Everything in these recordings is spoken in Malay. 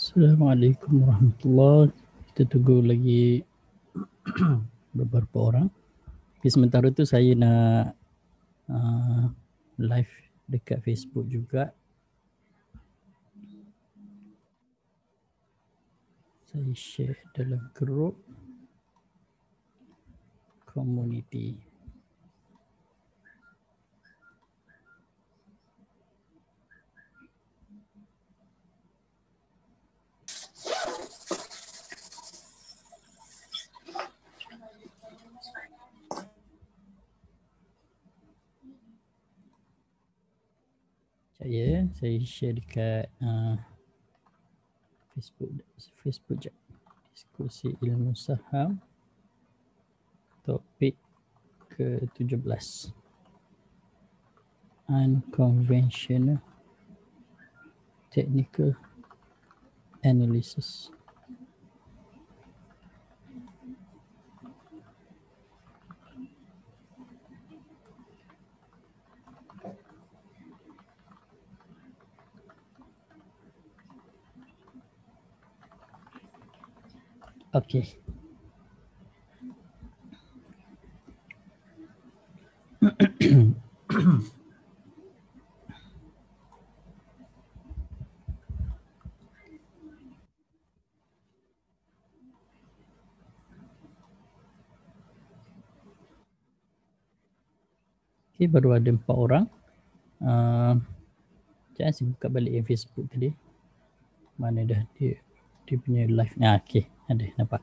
Assalamualaikum warahmatullahi. Kita tunggu lagi beberapa orang. Tapi sementara tu saya nak live dekat Facebook juga. Saya share dalam grup community. Saya share dekat Facebook je. Diskusi ilmu saham topik ke-17. Unconventional technical analysis. Okey. Okay, baru ada 4 orang. Jangan saya buka balik yang Facebook tadi. Mana dah dia punya live. Okey, ada nampak.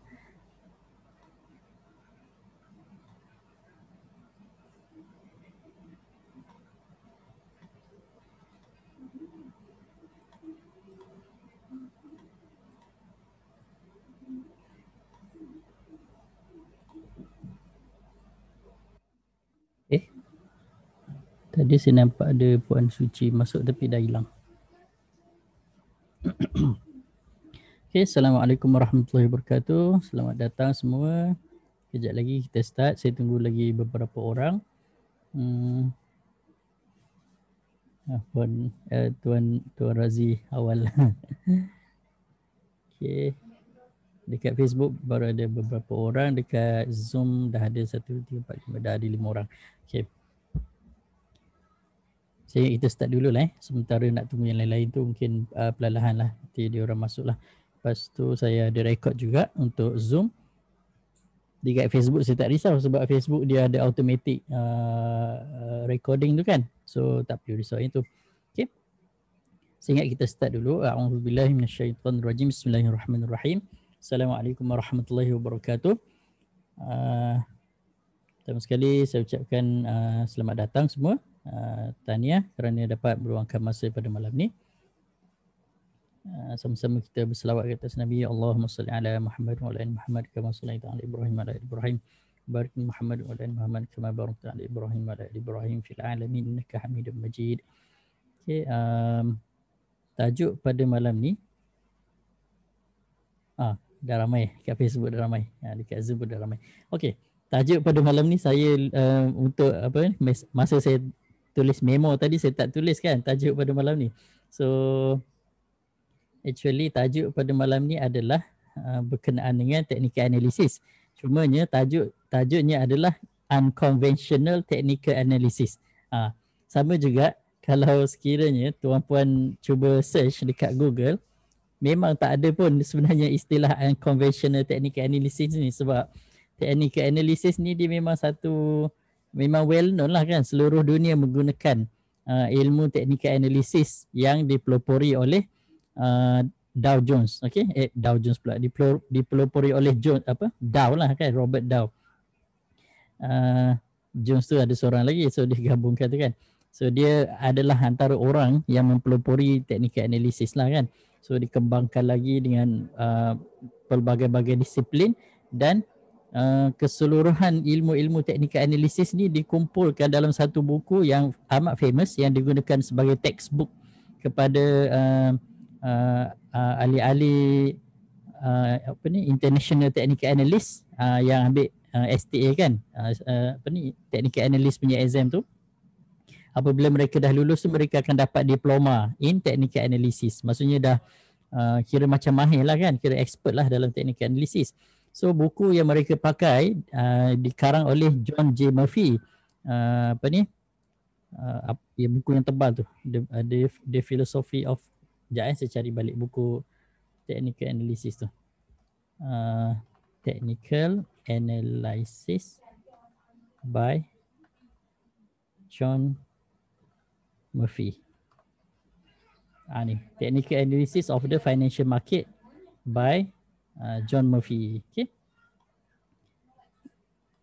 Tadi saya nampak ada Puan Suci masuk tapi dah hilang. Okay, Assalamualaikum warahmatullahi wabarakatuh. Selamat datang semua. Kejap lagi kita start. Saya tunggu lagi beberapa orang. Tuan Razi awal. Okay. Dekat Facebook baru ada beberapa orang. Dekat Zoom dah ada 1, 2, 3, 4, 5. Dah ada 5 orang. Okay. Saya kita start dulu lah. Sementara nak tunggu yang lain-lain tu mungkin perlahan lah. Nanti dia orang masuk lah. Lepas tu saya ada record juga untuk Zoom. Dekat Facebook saya tak risau sebab Facebook dia ada automatic recording tu kan. So tak perlu risau itu. Okay. Saya ingat kita start dulu. A'udzubillahi minasyaitonirrajim. Bismillahirrahmanirrahim. Assalamualaikum warahmatullahi wabarakatuh. Pertama sekali saya ucapkan selamat datang semua. Tahniah kerana dapat meluangkan masa pada malam ni. Sama-sama kita berselawat ke atas Nabi. Allahumma salli ala Muhammad wa ala ali Muhammad kama sallaita ala Ibrahim wa ala ali Ibrahim. Barik Muhammad wa ala ali Muhammad kama barakta ala Ibrahim wa ala ali Ibrahim fil alamin innaka Hamidum Majid. Okey, tajuk pada malam ni dah ramai kat Facebook, dah ramai. Dekat Zoom pun dah ramai. Okey, tajuk pada malam ni saya untuk apa masa saya tulis memo tadi saya tak tulis kan tajuk pada malam ni. So actually tajuk pada malam ni adalah berkenaan dengan technical analysis. Cumanya tajuknya adalah unconventional technical analysis. Sama juga kalau sekiranya tuan-puan cuba search dekat Google, memang tak ada pun sebenarnya istilah unconventional technical analysis ni sebab technical analysis ni dia memang memang well known lah kan, seluruh dunia menggunakan ilmu technical analysis yang dipelopori oleh Dow Jones. Okey, Dow Jones pula dipelopori oleh Dow lah kan, Robert Dow. Jones tu ada seorang lagi, so dia gabungkan tu kan. So dia adalah antara orang yang mempelopori technical analysis lah kan. So dikembangkan lagi dengan pelbagai-bagai disiplin dan keseluruhan ilmu-ilmu technical analysis ni dikumpulkan dalam satu buku yang amat famous yang digunakan sebagai textbook kepada ahli-ahli international technical analyst yang ambil STA kan, technical analyst punya exam tu. Apabila mereka dah lulus tu mereka akan dapat diploma in technical analysis. Maksudnya kira macam mahir lah kan, kira expert lah dalam teknik analisis. So buku yang mereka pakai dikarang oleh John J. Murphy. Buku yang tebal tu, The Philosophy of, saya cari balik buku technical analysis tu. Technical Analysis by John Murphy. Ni Technical Analysis of the Financial Market by John Murphy.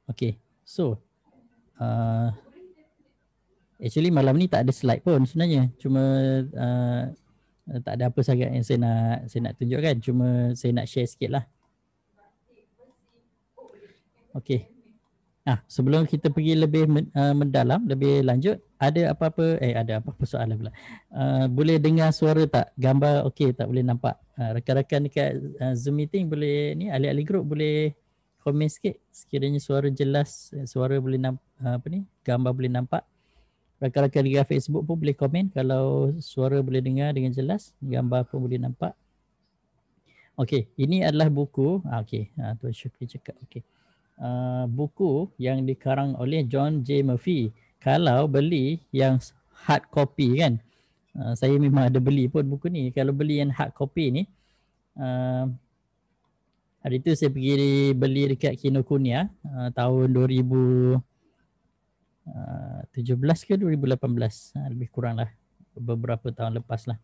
Okay. So actually malam ni tak ada slide pun sebenarnya. Cuma tak ada apa sangat yang saya nak tunjukkan. Cuma saya nak share sikit lah. Okay. Sebelum kita pergi lebih mendalam, lebih lanjut, ada apa-apa soalan pula. Boleh dengar suara tak? Gambar okey tak, boleh nampak? Rakan-rakan dekat Zoom meeting boleh ni, ahli-ahli grup boleh komen sikit sekiranya suara jelas, suara boleh gambar boleh nampak. Rakan-rakan dekat Facebook pun boleh komen kalau suara boleh dengar dengan jelas, gambar pun boleh nampak. Okey, ini adalah buku. Tuan Syukri cakap okey. Buku yang dikarang oleh John J. Murphy. Kalau beli yang hard copy kan, saya memang ada beli pun buku ni. Kalau beli yang hard copy ni, hari tu saya pergi beli dekat Kinokuniya tahun 2017 ke 2018, lebih kurang lah, beberapa tahun lepas lah.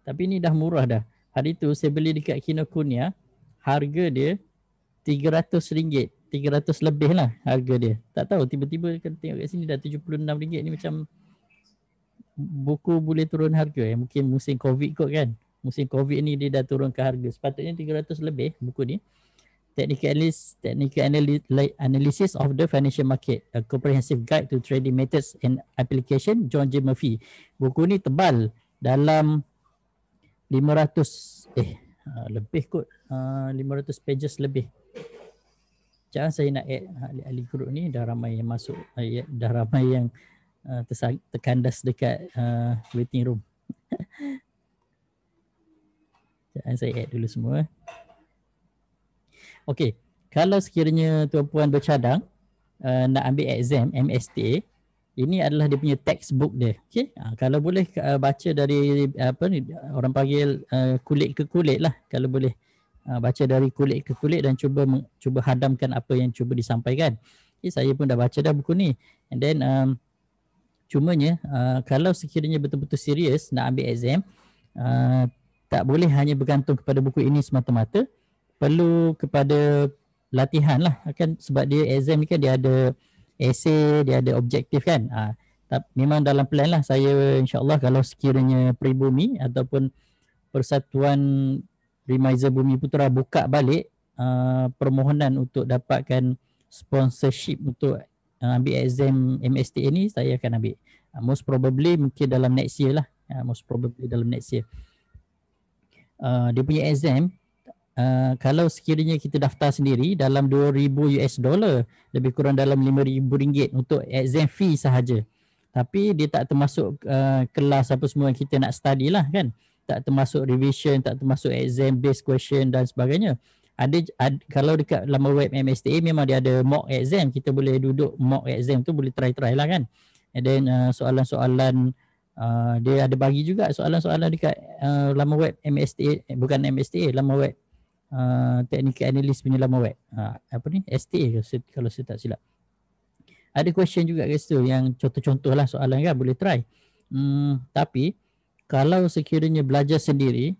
Tapi ni dah murah dah. Hari tu saya beli dekat Kinokuniya, harga dia RM300, 300 lebih lah harga dia. Tak tahu, tiba-tiba kan tengok kat sini dah RM76 ni, macam buku boleh turun harga. Mungkin musim Covid kot kan. Musim Covid ni dia dah turunkan harga. Sepatutnya 300 lebih buku ni. Technical Analysis of the Financial Market, A Comprehensive Guide to Trading Methods and Application, John J. Murphy. Buku ni tebal, dalam 500 lebih kot, 500 pages lebih. Jangan saya nak add ahli-ahli grup ni, dah ramai yang masuk, dah ramai yang terkandas dekat waiting room. Jangan saya add dulu semua. Okey, kalau sekiranya tuan-puan bercadang nak ambil exam MSTA, ini adalah dia punya textbook dia. Okey, kalau boleh baca dari orang panggil kulit ke kulit lah, kalau boleh. Baca dari kulit ke kulit dan cuba hadamkan apa yang cuba disampaikan. Okay, saya pun dah baca dah buku ni. And then cumanya kalau sekiranya betul-betul serius nak ambil exam, tak boleh hanya bergantung kepada buku ini semata-mata. Perlu kepada latihan lah, kan, sebab dia exam ni kan dia ada essay, dia ada objektif kan. Memang dalam plan lah saya, insyaAllah kalau sekiranya Pribumi ataupun Persatuan Remiser Bumi Putera buka balik permohonan untuk dapatkan sponsorship untuk ambil exam MSTA ni, saya akan ambil. Most probably mungkin dalam next year lah. Dia punya exam, kalau sekiranya kita daftar sendiri dalam $2,000, lebih kurang dalam RM5,000 untuk exam fee sahaja. Tapi dia tak termasuk kelas apa semua yang kita nak study lah kan. Tak termasuk revision, tak termasuk exam based question dan sebagainya. Kalau dekat laman web MSTA memang dia ada mock exam, kita boleh duduk mock exam tu, boleh try lah kan. And then soalan-soalan dia ada bagi juga soalan-soalan dekat laman web MSTA, bukan MSTA, laman web Technical Analyst punya laman web. STA kalau saya tak silap. Ada question juga kat situ yang contoh-contoh lah soalan kan, boleh try. Tapi kalau sekiranya belajar sendiri,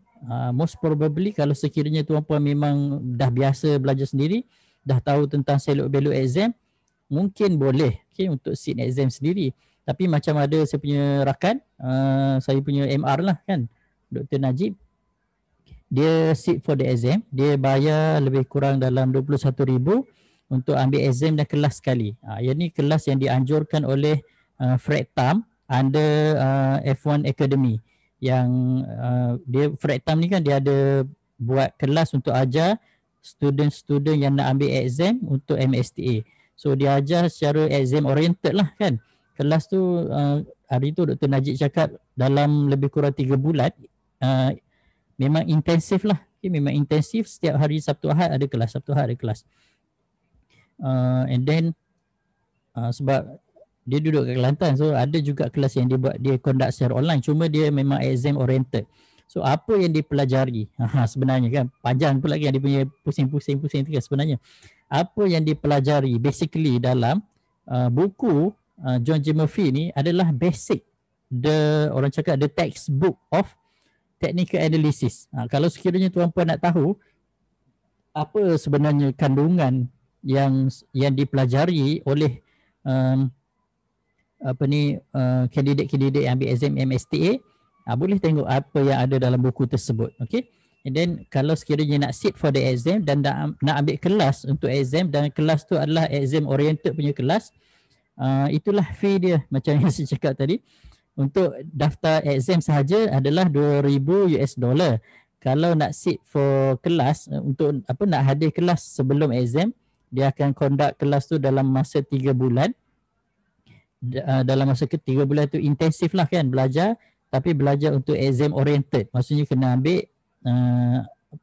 most probably kalau sekiranya tuan-puan memang dah biasa belajar sendiri, dah tahu tentang selok-belok exam, mungkin boleh untuk sit exam sendiri. Tapi macam ada saya punya rakan, saya punya MR lah kan, Dr. Najib, dia sit for the exam, dia bayar lebih kurang dalam RM21,000 untuk ambil exam dan kelas sekali. Yang ni kelas yang dianjurkan oleh Fred Tam under F1 Academy. Yang dia Fred Tam ni kan dia ada buat kelas untuk ajar student-student yang nak ambil exam untuk MSTA. So dia ajar secara exam oriented lah kan. Kelas tu hari tu Dr. Najib cakap dalam lebih kurang 3 bulan memang intensif lah. Okay, memang intensif, setiap hari Sabtu Ahad ada kelas, Sabtu Ahad ada kelas. And then sebab dia duduk kat Kelantan, so ada juga kelas yang dia conduct secara online, cuma dia memang exam oriented. So apa yang dipelajari sebenarnya kan, panjang pula kan dia punya pusing tu kan sebenarnya. Apa yang dipelajari basically dalam buku John J. Murphy ni adalah basic, orang cakap the textbook of technical analysis. Kalau sekiranya tuan-puan nak tahu apa sebenarnya kandungan yang dipelajari oleh kandidat-kandidat yang ambil exam MSTA, boleh tengok apa yang ada dalam buku tersebut. Okay, and then kalau sekiranya nak sit for the exam dan nak ambil kelas untuk exam, dan kelas tu adalah exam oriented punya kelas, itulah fee dia macam yang saya cakap tadi. Untuk daftar exam sahaja adalah $2,000. Kalau nak sit for kelas, untuk nak hadir kelas sebelum exam, dia akan conduct kelas tu dalam masa 3 bulan. Dalam masa 3 bulan tu intensif lah kan belajar, tapi belajar untuk exam oriented. Maksudnya kena ambil,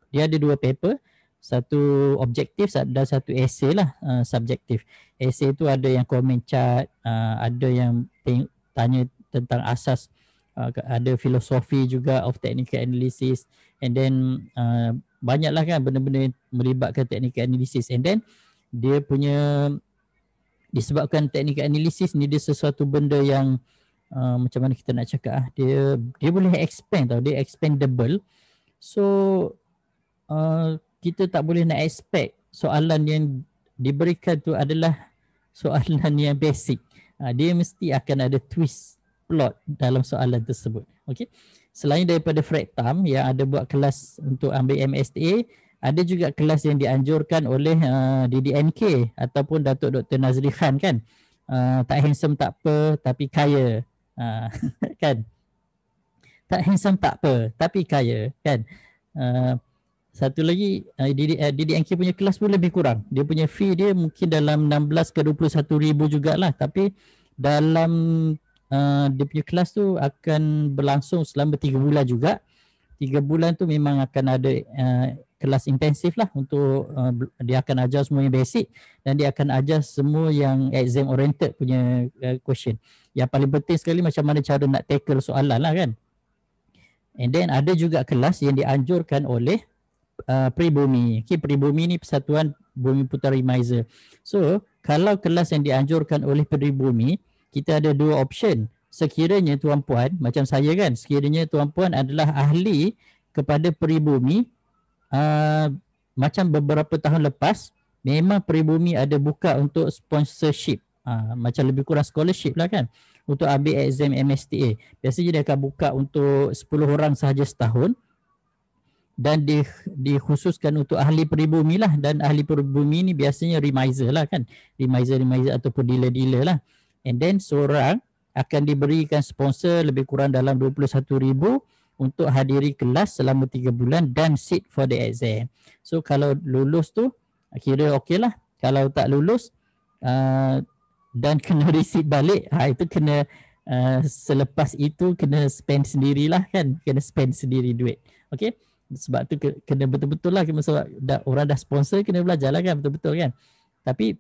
dia ada 2 paper, satu objektif dan satu essay lah, subjektif. Essay tu ada yang comment chart, ada yang tanya tentang asas, ada filosofi juga of technical analysis, and then banyaklah kan benda-benda yang melibatkan technical analysis. And then dia punya, disebabkan technical analysis ni dia sesuatu benda yang macam mana kita nak cakap, dia boleh expand tau, dia expandable. So kita tak boleh nak expect soalan yang diberikan tu adalah soalan yang basic. Dia mesti akan ada twist plot dalam soalan tersebut. Okay. Selain daripada Fred Tam yang ada buat kelas untuk ambil MSTA, ada juga kelas yang dianjurkan oleh DDNK ataupun Datuk Dr. Nazri Khan kan. Tak handsome tak apa tapi kaya. Kan? Tak handsome tak apa tapi kaya kan. Satu lagi, DDNK punya kelas pun lebih kurang. Dia punya fee dia mungkin dalam 16 ke 21 ribu jugalah, tapi dalam dia punya kelas tu akan berlangsung selama 3 bulan juga. 3 bulan tu memang akan ada kelas intensif lah untuk dia akan ajar semua yang basic, dan dia akan ajar semua yang exam oriented punya question. Yang paling penting sekali macam mana cara nak tackle soalan lah kan. And then ada juga kelas yang dianjurkan oleh Pribumi. Okay, Pribumi ni Persatuan Bumi Putera Remiser. So kalau kelas yang dianjurkan oleh Pribumi, kita ada 2 option. Sekiranya tuan-puan, macam saya kan, sekiranya tuan-puan adalah ahli kepada Pribumi, macam beberapa tahun lepas, memang Pribumi ada buka untuk sponsorship, macam lebih kurang scholarship lah kan, untuk ambil exam MSTA. Biasanya dia akan buka untuk 10 orang sahaja setahun, dan dikhususkan untuk ahli peribumi lah. Dan ahli peribumi ni biasanya remiser lah kan, remiser ataupun dealer lah. And then seorang akan diberikan sponsor lebih kurang dalam 21,000 untuk hadiri kelas selama 3 bulan dan sit for the exam. So kalau lulus tu kira okey lah. Kalau tak lulus dan kena resit balik, itu kena selepas itu kena spend sendirilah kan, kena spend sendiri duit. Okay, sebab tu kena betul-betul lah, sebab orang dah sponsor, kena belajar lah kan, betul-betul kan. Tapi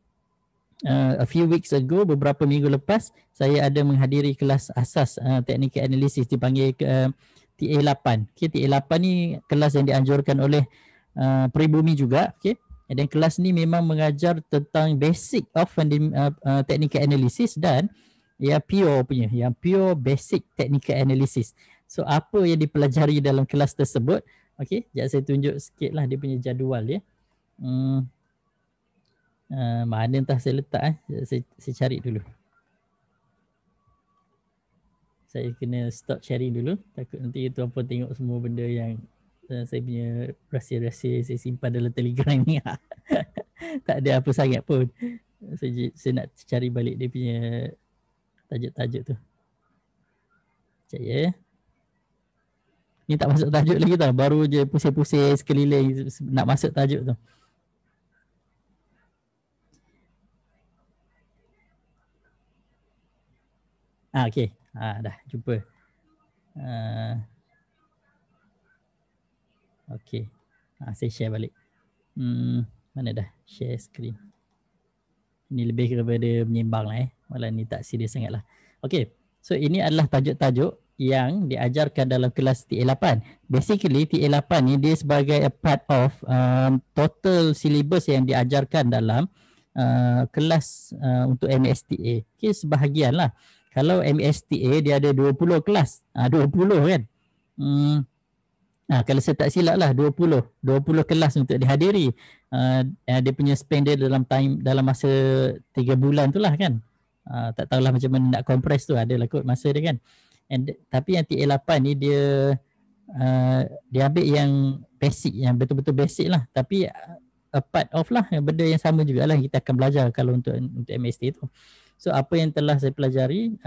a few weeks ago, beberapa minggu lepas, saya ada menghadiri kelas asas technical analysis, dipanggil TA8. Okay, TA8 ni kelas yang dianjurkan oleh Pribumi juga. Okay, dan kelas ni memang mengajar tentang basic of technical analysis, dan yang pure punya, yang pure basic technical analysis. So apa yang dipelajari dalam kelas tersebut? Okay, sekejap saya tunjuk sikit lah dia punya jadual dia. Mana entah saya letak saya cari dulu. Saya kena stop sharing dulu, takut nanti tuan-puan tengok semua benda yang saya punya rahsia-rahsia saya simpan dalam Telegram ni. Tak ada apa sangat pun. Saya nak cari balik dia punya tajuk-tajuk tu. Sekejap ya. Ni tak masuk tajuk lagi tau, baru je pusing-pusing sekeliling nak masuk tajuk tu. Okey. Dah jumpa. Okey. Saya share balik. Mana dah share screen. Ini lebih kepada menyimbang lah Malah ni tak serius sangat lah. Okey. So ini adalah tajuk-tajuk yang diajarkan dalam kelas TA8. Basically TA8 ni dia sebagai a part of total syllabus yang diajarkan dalam kelas untuk MSTA. Okey, sebahagian lah. Kalau MSTA dia ada 20 kelas. 20 kan. Kalau saya tak silap lah 20 kelas untuk dihadiri. Dia punya spend dia dalam masa 3 bulan tu lah kan. Tak tahulah macam mana nak compress tu, adalah kot masa dia kan. Tapi yang TA8 ni dia ambil yang basic, yang betul-betul basic lah. Tapi a part of lah benda yang sama jugalah kita akan belajar kalau untuk MST tu. So apa yang telah saya pelajari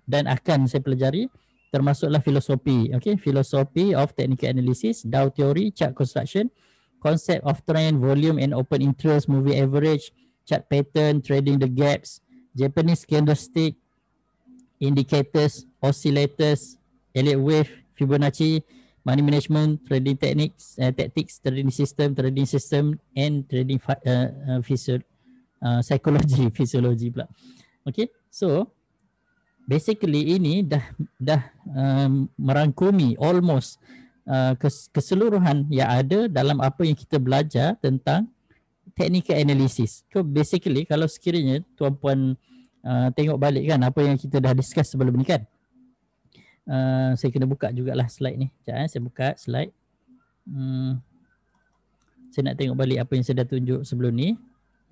dan akan saya pelajari termasuklah filosofi, okay? Filosofi of technical analysis, Dow theory, chart construction, concept of trend, volume and open interest, moving average, chart pattern, trading the gaps, Japanese candlestick, indicators, oscillators, Elliott wave, Fibonacci, money management, trading techniques, tactics, trading system and trading psychology, physiology pula. Okay, so basically ini dah merangkumi almost keseluruhan yang ada dalam apa yang kita belajar tentang technical analysis. So basically kalau sekiranya tuan-puan tengok balik kan apa yang kita dah discuss sebelum ni kan. Saya kena buka jugalah slide ni. Sekejap saya buka slide. Saya nak tengok balik apa yang saya dah tunjuk sebelum ni.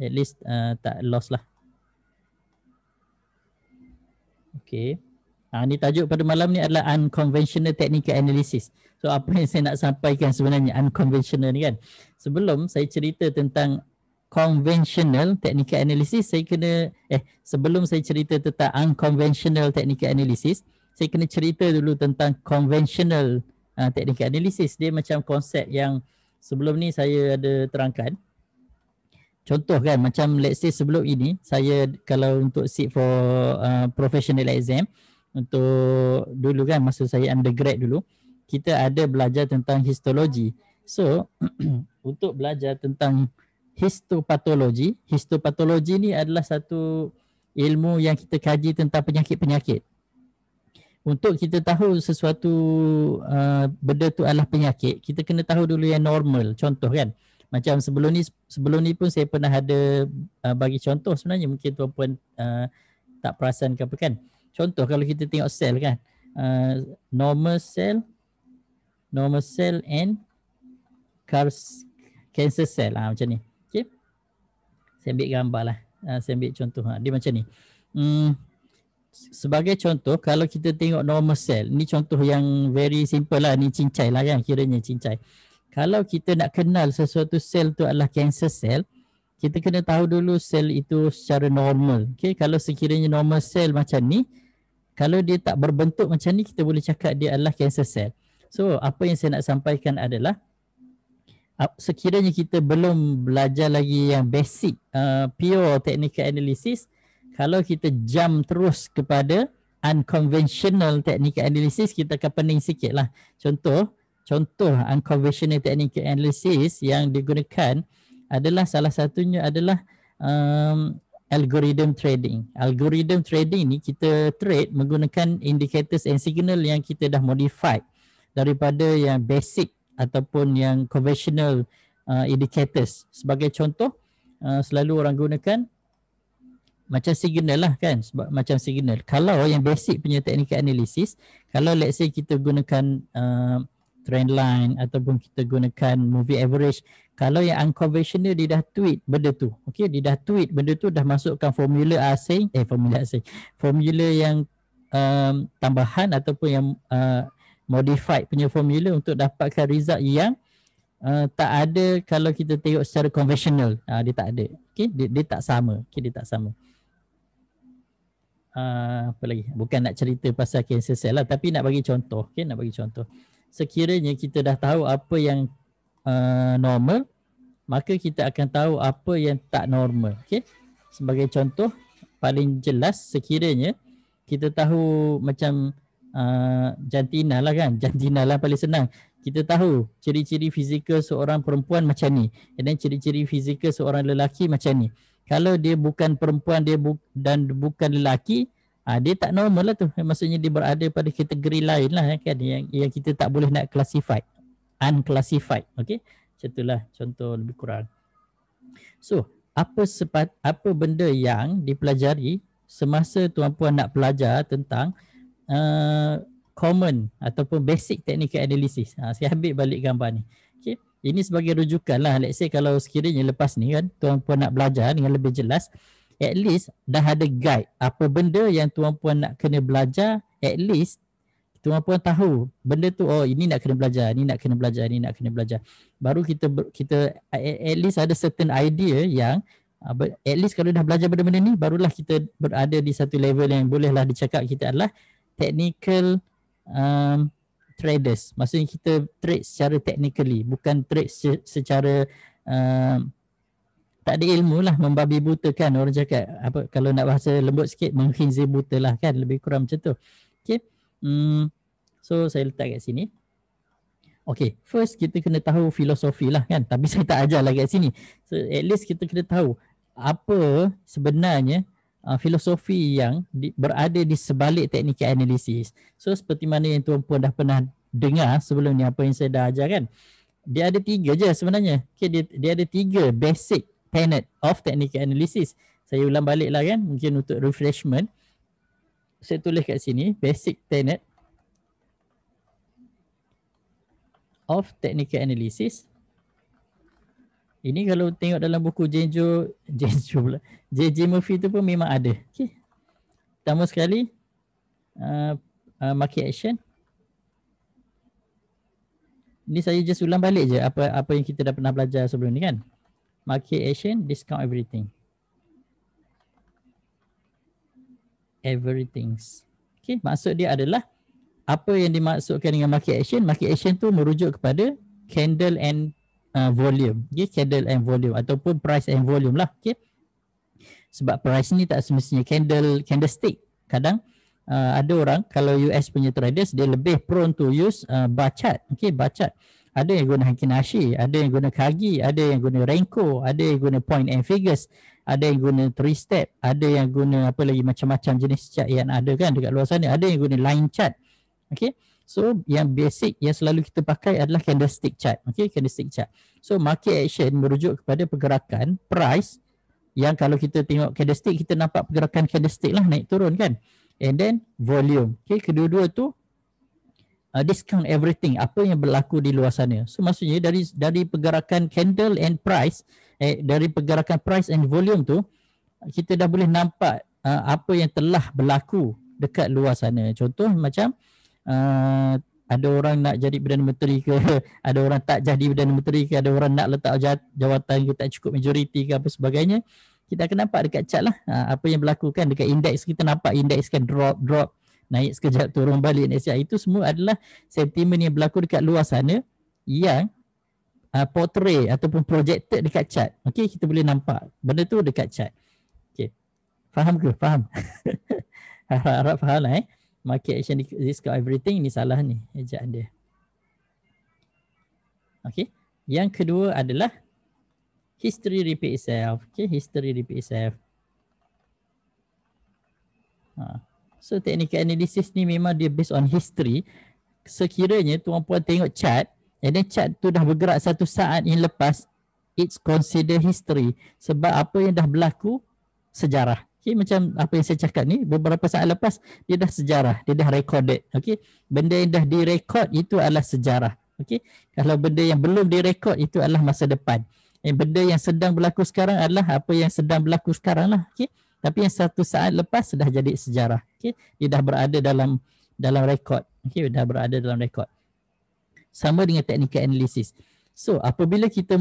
At least tak lost lah. Okay. Ni tajuk pada malam ni adalah unconventional technical analysis. So apa yang saya nak sampaikan sebenarnya unconventional ni kan. Sebelum saya cerita tentang conventional technical analysis, sebelum saya cerita tentang unconventional technical analysis, saya kena cerita dulu tentang conventional technical analysis. Dia macam konsep yang sebelum ni saya ada terangkan. Contoh kan, macam let's say sebelum ini, saya kalau untuk sit for professional exam, untuk dulu kan masa saya undergrad dulu, kita ada belajar tentang histologi. So, untuk belajar tentang histopatologi ni adalah satu ilmu yang kita kaji tentang penyakit-penyakit. Untuk kita tahu sesuatu benda tu adalah penyakit, kita kena tahu dulu yang normal. Contoh kan, macam sebelum ni pun saya pernah ada bagi contoh sebenarnya, mungkin tuan-puan tak perasan ke apa kan. Contoh kalau kita tengok sel kan, normal cell and cancer cell macam ni. Okay. Saya ambil gambar lah, saya ambil contoh. Dia macam ni. Sebagai contoh, kalau kita tengok normal cell, ni contoh yang very simple lah, ni cincai lah kan, kiranya cincai. Kalau kita nak kenal sesuatu sel tu adalah cancer cell, kita kena tahu dulu sel itu secara normal. Okay, kalau sekiranya normal cell macam ni, kalau dia tak berbentuk macam ni, kita boleh cakap dia adalah cancer cell. So, apa yang saya nak sampaikan adalah, sekiranya kita belum belajar lagi yang basic, pure technical analysis, kalau kita jump terus kepada unconventional technical analysis, kita akan pening sikit lah. Contoh unconventional technical analysis yang digunakan adalah salah satunya adalah algorithm trading. Algorithm trading ni kita trade menggunakan indicators and signal yang kita dah modified daripada yang basic ataupun yang conventional indicators. Sebagai contoh, selalu orang gunakan macam signal lah kan, macam signal. Kalau yang basic punya technical analysis, kalau let's say kita gunakan trend line ataupun kita gunakan moving average, kalau yang unconventional dia dah tweak benda tu. Okey, dia dah tweak benda tu, dah masukkan formula asing, formula yang tambahan ataupun yang modified punya formula untuk dapatkan result yang tak ada kalau kita tengok secara konvensional. Dia tak ada. Okey, dia tak sama. Okey, dia tak sama. Apa lagi? Bukan nak cerita pasal cancer cell lah, tapi nak bagi contoh. Okey, nak bagi contoh. Sekiranya kita dah tahu apa yang normal, maka kita akan tahu apa yang tak normal. Okey. Sebagai contoh paling jelas, sekiranya kita tahu macam jantina lah kan. Jantina lah paling senang. Kita tahu ciri-ciri fizikal seorang perempuan macam ni, dan ciri-ciri fizikal seorang lelaki macam ni. Kalau dia bukan perempuan, dan bukan lelaki, dia tak normal lah tu. Maksudnya dia berada pada kategori lain lah kan, yang kita tak boleh nak classify, unclassified. Okey, macam itulah contoh lebih kurang. So apa benda yang dipelajari semasa tuan-puan nak belajar tentang common ataupun basic technical analysis. Saya ambil balik gambar ni. Okay. Ini sebagai rujukan lah. Let's say kalau sekiranya lepas ni kan tuan-puan nak belajar dengan lebih jelas, at least dah ada guide apa benda yang tuan-puan nak kena belajar. At least tuan-puan tahu benda tu, oh ini nak kena belajar, ni nak kena belajar, ni nak kena belajar. Baru kita at least ada certain idea yang at least kalau dah belajar benda-benda ni, barulah kita berada di satu level yang bolehlah dicakap kita adalah technical traders. Maksudnya kita trade secara technically, bukan trade secara tak ada ilmu lah, membabi buta kan orang cakap. Apa kalau nak bahasa lembut sikit, mengkhinzir buta lah kan, lebih kurang macam tu. Okay. So saya letak kat sini. Okay, first kita kena tahu filosofi lah kan, tapi saya tak ajar lah kat sini. So at least kita kena tahu apa sebenarnya filosofi yang berada di sebalik technical analysis. So seperti mana yang tuan-puan dah pernah dengar sebelum ni, apa yang saya dah ajar kan, dia ada 3 je sebenarnya. Okay, dia ada 3 basic tenet of technical analysis. Saya ulang balik lah kan, mungkin untuk refreshment. Saya tulis kat sini, basic tenet of technical analysis. Ini kalau tengok dalam buku J.J. Murphy tu pun memang ada. Okay. Pertama sekali, market action. Ini saya just ulang balik je apa yang kita dah pernah belajar sebelum ni kan. Market action, discount everything. Everything's. Okay, maksud dia adalah apa yang dimaksudkan dengan market action. Market action tu merujuk kepada candle and volume. Okay, candle and volume ataupun price and volume lah. Okay. Sebab price ni tak semestinya candlestick. Kadang ada orang kalau US punya traders dia lebih prone to use bar chart. Okay, bar chart. Ada yang guna Hikinashi, ada yang guna Kagi, ada yang guna Renko, ada yang guna point and figures, ada yang guna 3 step, ada yang guna apa lagi macam-macam jenis chart yang ada kan dekat luar sana, ada yang guna line chart. Okay. So yang basic yang selalu kita pakai adalah candlestick chart. Okay, candlestick chart. So market action merujuk kepada pergerakan price yang kalau kita tengok candlestick, kita nampak pergerakan candlestick lah naik turun kan. And then volume. Okay, kedua-dua tu discount everything, apa yang berlaku di luar sana. So maksudnya dari pergerakan candle and price, dari pergerakan price and volume tu, kita dah boleh nampak apa yang telah berlaku dekat luar sana. Contoh macam ada orang nak jadi Perdana Menteri ke, ada orang tak jadi Perdana Menteri ke, ada orang nak letak jawatan ke tak cukup majoriti ke apa sebagainya. Kita akan nampak dekat chart lah apa yang berlaku kan. Dekat indeks kita nampak indeks kan drop, naik sekejap turun balik. Itu semua adalah sentimen yang berlaku dekat luar sana yang portray ataupun projected dekat chart. Okay, kita boleh nampak benda tu dekat chart. Okay, faham ke? Faham? Harap faham lah market action, discount everything. Ni salah ni ejaan dia. Okay, yang kedua adalah history repeat itself. Okay, history repeat itself. So technical analysis ni memang dia based on history. Sekiranya tuan-puan tengok chart, and then chart tu dah bergerak satu saat yang lepas, it's consider history. Sebab apa yang dah berlaku, sejarah. Okay, macam apa yang saya cakap ni, beberapa saat lepas, dia dah sejarah, dia dah recorded. Okay, benda yang dah direkod itu adalah sejarah. Okay, kalau benda yang belum direkod itu adalah masa depan. Benda yang sedang berlaku sekarang adalah apa yang sedang berlaku sekarang lah. Okay, tapi yang satu saat lepas dah jadi sejarah. Okay, dia dah berada dalam rekod. Okay, dah berada dalam rekod. Sama dengan technical analysis. So apabila kita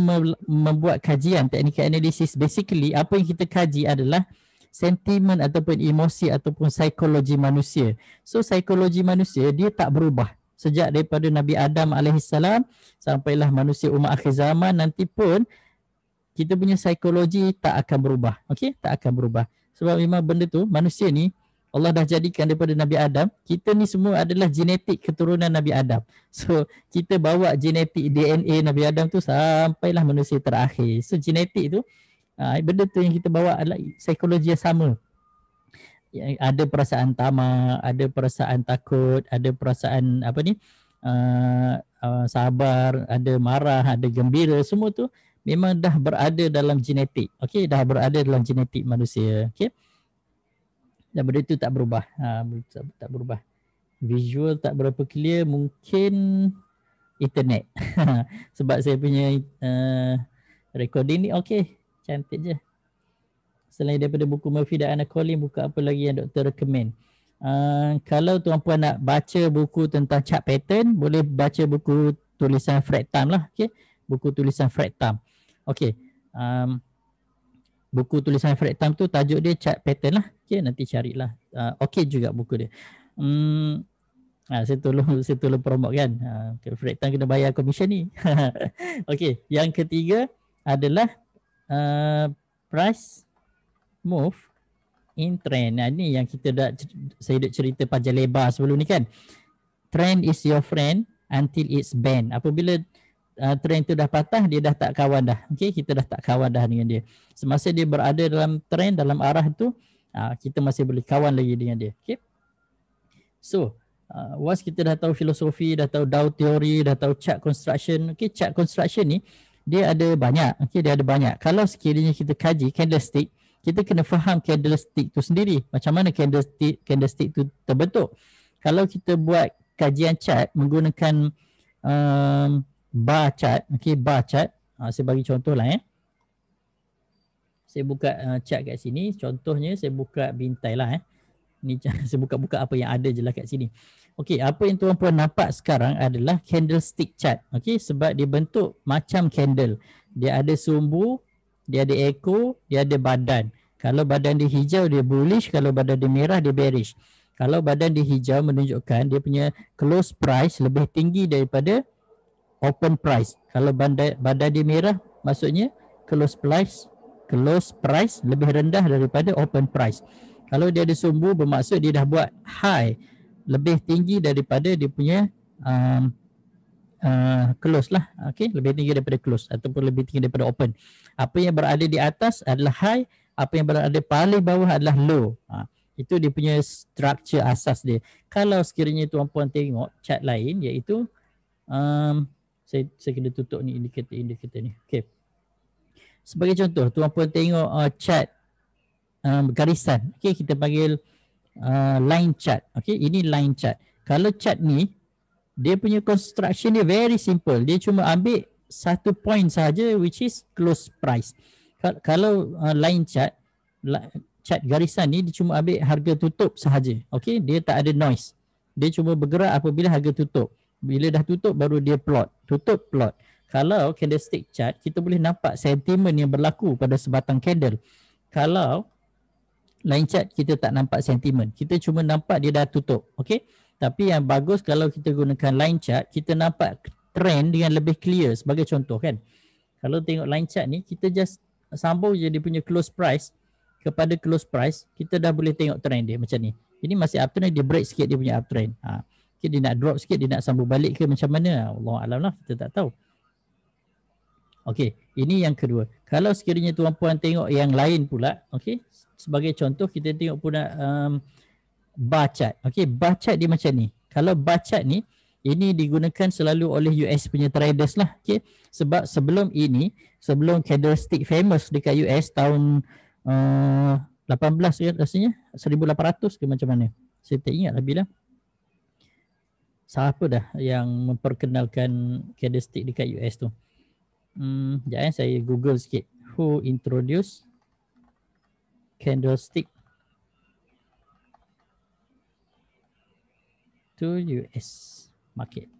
membuat kajian technical analysis, basically apa yang kita kaji adalah sentimen ataupun emosi ataupun psikologi manusia. So psikologi manusia dia tak berubah sejak daripada Nabi Adam AS sampailah manusia umat akhir zaman nanti pun kita punya psikologi tak akan berubah. Okey, tak akan berubah. Sebab memang benda tu manusia ni Allah dah jadikan daripada Nabi Adam, kita ni semua adalah genetik keturunan Nabi Adam. So kita bawa genetik DNA Nabi Adam tu sampailah manusia terakhir. So genetik tu, benda tu yang kita bawa adalah psikologi yang sama. Ada perasaan tamak, ada perasaan takut, ada perasaan apa ni, sabar, ada marah, ada gembira, semua tu memang dah berada dalam genetik. Okey, dah berada dalam genetik manusia. Okey. Dan benda itu tak berubah. Tak berubah. Visual tak berapa clear, mungkin internet. Sebab saya punya recording ni okey, cantik je. Selain daripada buku Murphy dan Anna Collins, buku apa lagi yang doktor recommend? Kalau tuan-puan nak baca buku tentang chart pattern, boleh baca buku tulisan Fred Tam lah. Okay? Buku tulisan Fred Tam. Okay. Buku tulisan Fred Tam tu tajuk dia chart pattern lah. Okay, nanti carilah. Okay juga buku dia. Saya tolong promote kan. Fred Tam kena bayar komisen ni. Okay, yang ketiga adalah price move in trend. Ni yang saya dah cerita panjang lebar sebelum ni kan. Trend is your friend until it's banned. Apabila trend tu dah patah, dia dah tak kawan dah. Okay, kita dah tak kawan dah dengan dia. Semasa dia berada dalam trend, dalam arah tu, kita masih boleh kawan lagi dengan dia. Okay. So, once kita dah tahu filosofi, dah tahu Dow theory, dah tahu chart construction. Okay, chart construction ni dia ada banyak. Okay, dia ada banyak. Kalau sekiranya kita kaji candlestick, kita kena faham candlestick tu sendiri. Macam mana candlestick tu terbentuk. Kalau kita buat kajian chart menggunakan bar chart, okay, bar chart. Saya bagi contoh lah Saya buka chart kat sini. Contohnya saya buka bintai lah Ni saya buka-buka apa yang ada je lah kat sini. Okay, apa yang tuan-puan nampak sekarang adalah candlestick chart. Okay, sebab dia bentuk macam candle. Dia ada sumbu, dia ada ekor, dia ada badan. Kalau badan dia hijau, dia bullish. Kalau badan dia merah, dia bearish. Kalau badan dia hijau menunjukkan dia punya close price lebih tinggi daripada open price. Kalau badan dia merah, maksudnya close price lebih rendah daripada open price. Kalau dia ada sumbu, bermaksud dia dah buat high lebih tinggi daripada dia punya close lah. Okay, lebih tinggi daripada close ataupun lebih tinggi daripada open. Apa yang berada di atas adalah high, apa yang berada paling bawah adalah low. Itu dia punya structure asas dia. Kalau sekiranya tuan-puan tengok chart lain, iaitu saya kena tutup ni indikator ni. Okay. Sebagai contoh, tuan-puan tengok chart garisan. Okay, kita panggil line chart. Okay, ini line chart. Kalau chart ni, dia punya construction dia very simple. Dia cuma ambil satu point saja, which is close price. Kalau line chart garisan ni, dia cuma ambil harga tutup sahaja. Okay, dia tak ada noise. Dia cuma bergerak apabila harga tutup. Bila dah tutup baru dia plot. Tutup, plot. Kalau candlestick chart, kita boleh nampak sentimen yang berlaku pada sebatang candle. Kalau line chart, kita tak nampak sentimen. Kita cuma nampak dia dah tutup. Okay. Tapi yang bagus kalau kita gunakan line chart, kita nampak trend dengan lebih clear. Sebagai contoh kan. Kalau tengok line chart ni, kita just sambung je dia punya close price kepada close price. Kita dah boleh tengok trend dia macam ni. Ini masih uptrend, dia break sikit dia punya uptrend. Okay, dia nak drop sikit, dia nak sambung balik ke macam mana? Allah Alam lah, kita tak tahu. Okey, ini yang kedua. Kalau sekiranya tuan-puan tengok yang lain pula, okey, sebagai contoh kita tengok pula bar chart. Okey, bar chart dia macam ni. Kalau bar chart ni, ini digunakan selalu oleh US punya traders lah. Okey, sebab sebelum candlestick famous dekat US tahun 18 ke rasanya, 1800 ke macam mana. Saya tak ingat lah bila. Siapa dah yang memperkenalkan candlestick dekat US tu? Sekejap saya Google sikit. Who introduced candlestick to US market?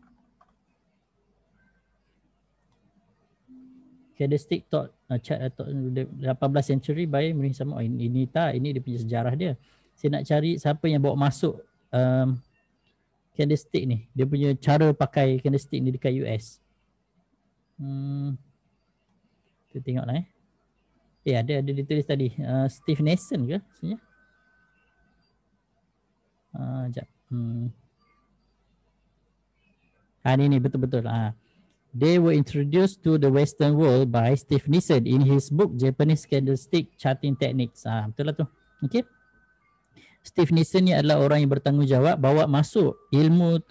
Candlestick thought chart 18 century by Murray sama. Ini dia punya sejarah dia. Saya nak cari siapa yang bawa masuk candlestick ni. Dia punya cara pakai candlestick ni dekat US. Kita tengoklah ada ditulis tadi. Steve Nason ke sebenarnya? Sekejap. Ini betul-betul. They were introduced to the Western world by Steve Nissen in his book Japanese Candlestick Charting Techniques. Betul lah tu. Okay. Steve Nissen ni adalah orang yang bertanggungjawab bawa masuk ilmu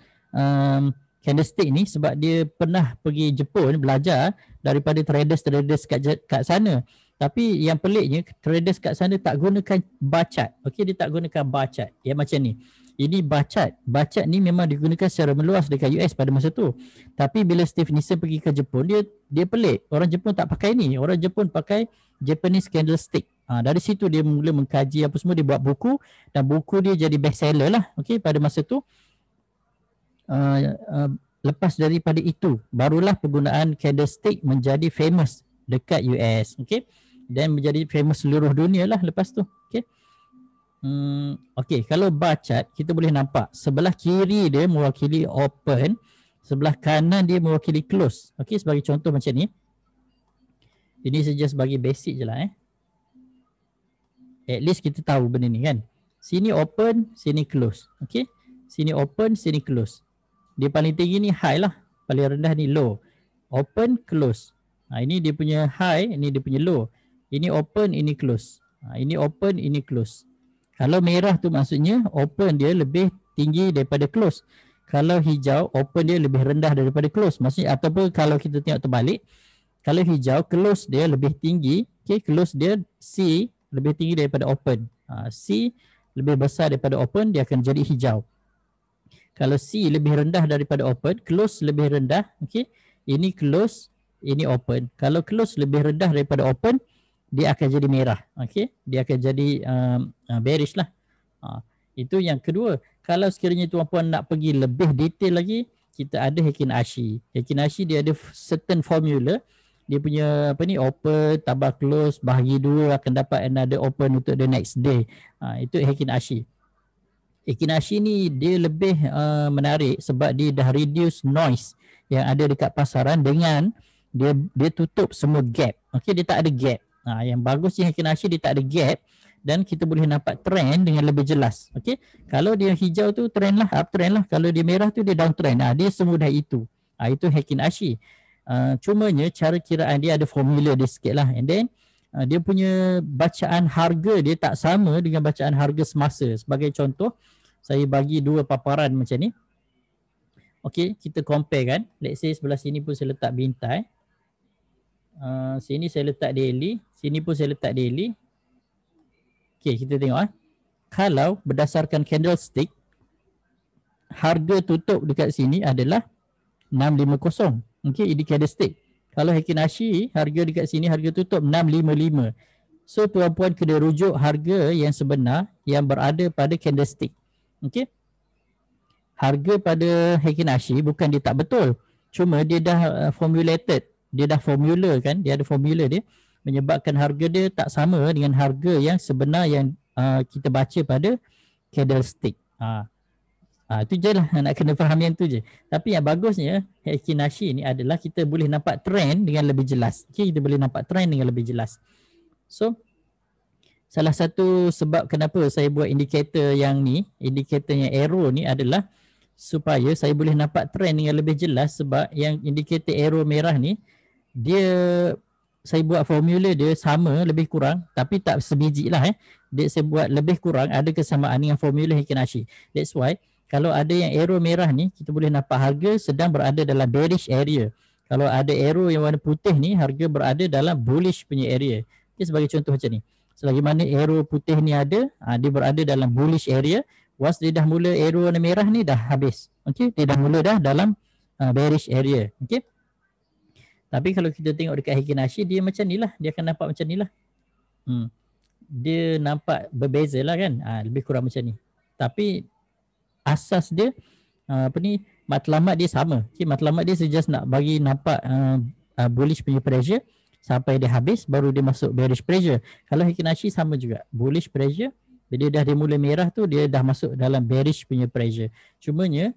candlestick ni sebab dia pernah pergi Jepun belajar daripada traders kat sana. Tapi yang peliknya traders kat sana tak gunakan bar chart. Okey, dia tak gunakan bar chart. Yang macam ni. Ini bar chart. Bar chart ni memang digunakan secara meluas dekat US pada masa tu. Tapi bila Steve Nissen pergi ke Jepun, dia pelik. Orang Jepun tak pakai ni. Orang Jepun pakai Japanese candlestick. Dari situ dia mula mengkaji apa semua, dia buat buku dan buku dia jadi bestseller lah. Okey, pada masa tu. Lepas daripada itu, barulah penggunaan candlestick menjadi famous dekat US. Okey. Dan menjadi famous seluruh dunia lah lepas tu. Okey. Okey, kalau bar chart kita boleh nampak sebelah kiri dia mewakili open, sebelah kanan dia mewakili close. Okey, sebagai contoh macam ni. Ini saja sebagai basic je lah At least kita tahu benda ni kan. Sini open, sini close. Okey. Sini open, sini close. Dia paling tinggi ni high lah, paling rendah ni low. Open, close. Ini dia punya high, ini dia punya low. Ini open, ini close. Ini open, ini close. Kalau merah tu maksudnya open dia lebih tinggi daripada close. Kalau hijau, open dia lebih rendah daripada close. Maksudnya ataupun kalau kita tengok terbalik, kalau hijau, close dia lebih tinggi. Okay, close dia C lebih tinggi daripada open. C lebih besar daripada open, dia akan jadi hijau. Kalau C lebih rendah daripada open, close lebih rendah. Okay, ini close, ini open. Kalau close lebih rendah daripada open, dia akan jadi merah. Okey, dia akan jadi bearish lah. Itu yang kedua. Kalau sekiranya tuan-puan nak pergi lebih detail lagi, kita ada Heikin Ashi. Heikin Ashi dia ada certain formula. Dia punya apa ni, open tambah close bahagi 2 akan dapat another open untuk the next day. Itu Heikin Ashi. Heikin Ashi ni dia lebih menarik sebab dia dah reduce noise yang ada dekat pasaran dengan dia tutup semua gap. Okey, dia tak ada gap. Yang bagusnya Heikin Ashi dia tak ada gap dan kita boleh nampak trend dengan lebih jelas. Okey, kalau dia hijau tu trend lah, uptrend lah. Kalau dia merah tu dia downtrend. Dia semudah itu. Itu Heikin Ashi. Cumanya cara kiraan dia ada formula dia sikit lah. And then dia punya bacaan harga dia tak sama dengan bacaan harga semasa. Sebagai contoh, saya bagi dua paparan macam ni. Okey, kita compare kan. Let's say sebelah sini pun saya letak bintai. Sini saya letak daily, sini pun saya letak daily. Okey, kita tengok kalau berdasarkan candlestick, harga tutup dekat sini adalah 650. Okey, ini candlestick. Kalau Heikin Ashi, harga dekat sini harga tutup 655. So tuan-puan kena rujuk harga yang sebenar yang berada pada candlestick. Okey. Harga pada Heikin Ashi bukan dia tak betul. Cuma dia dah formulated. Dia dah formula kan, dia ada formula dia menyebabkan harga dia tak sama dengan harga yang sebenar yang kita baca pada candlestick. Itu je lah, nak kena faham yang tu je. Tapi yang bagusnya Heikin Ashi ni adalah kita boleh nampak trend dengan lebih jelas. Okay, kita boleh nampak trend dengan lebih jelas. So salah satu sebab kenapa saya buat indikator yang ni, indikator yang arrow ni adalah supaya saya boleh nampak trend dengan lebih jelas. Sebab yang indikator arrow merah ni, dia saya buat formula dia sama lebih kurang tapi tak sebiji lah dia saya buat lebih kurang ada kesamaan dengan formula Heikin Ashi. That's why kalau ada yang arrow merah ni, kita boleh nampak harga sedang berada dalam bearish area. Kalau ada arrow yang warna putih ni, harga berada dalam bullish punya area. Okay, sebagai contoh macam ni, selagi mana arrow putih ni ada, dia berada dalam bullish area. Once dia dah mula arrow warna merah ni dah habis. Okay, dia dah mula dah dalam bearish area. Okay. Tapi kalau kita tengok dekat Heikin Ashi, dia macam ni lah. Dia akan nampak macam ni lah. Dia nampak berbeza lah kan. Lebih kurang macam ni. Tapi asas dia, matlamat dia sama. Okay, matlamat dia just nak bagi nampak bullish punya pressure sampai dia habis, baru dia masuk bearish pressure. Kalau Heikin Ashi sama juga. Bullish pressure, bila dia dah dimulai merah tu, dia dah masuk dalam bearish punya pressure. Cumanya,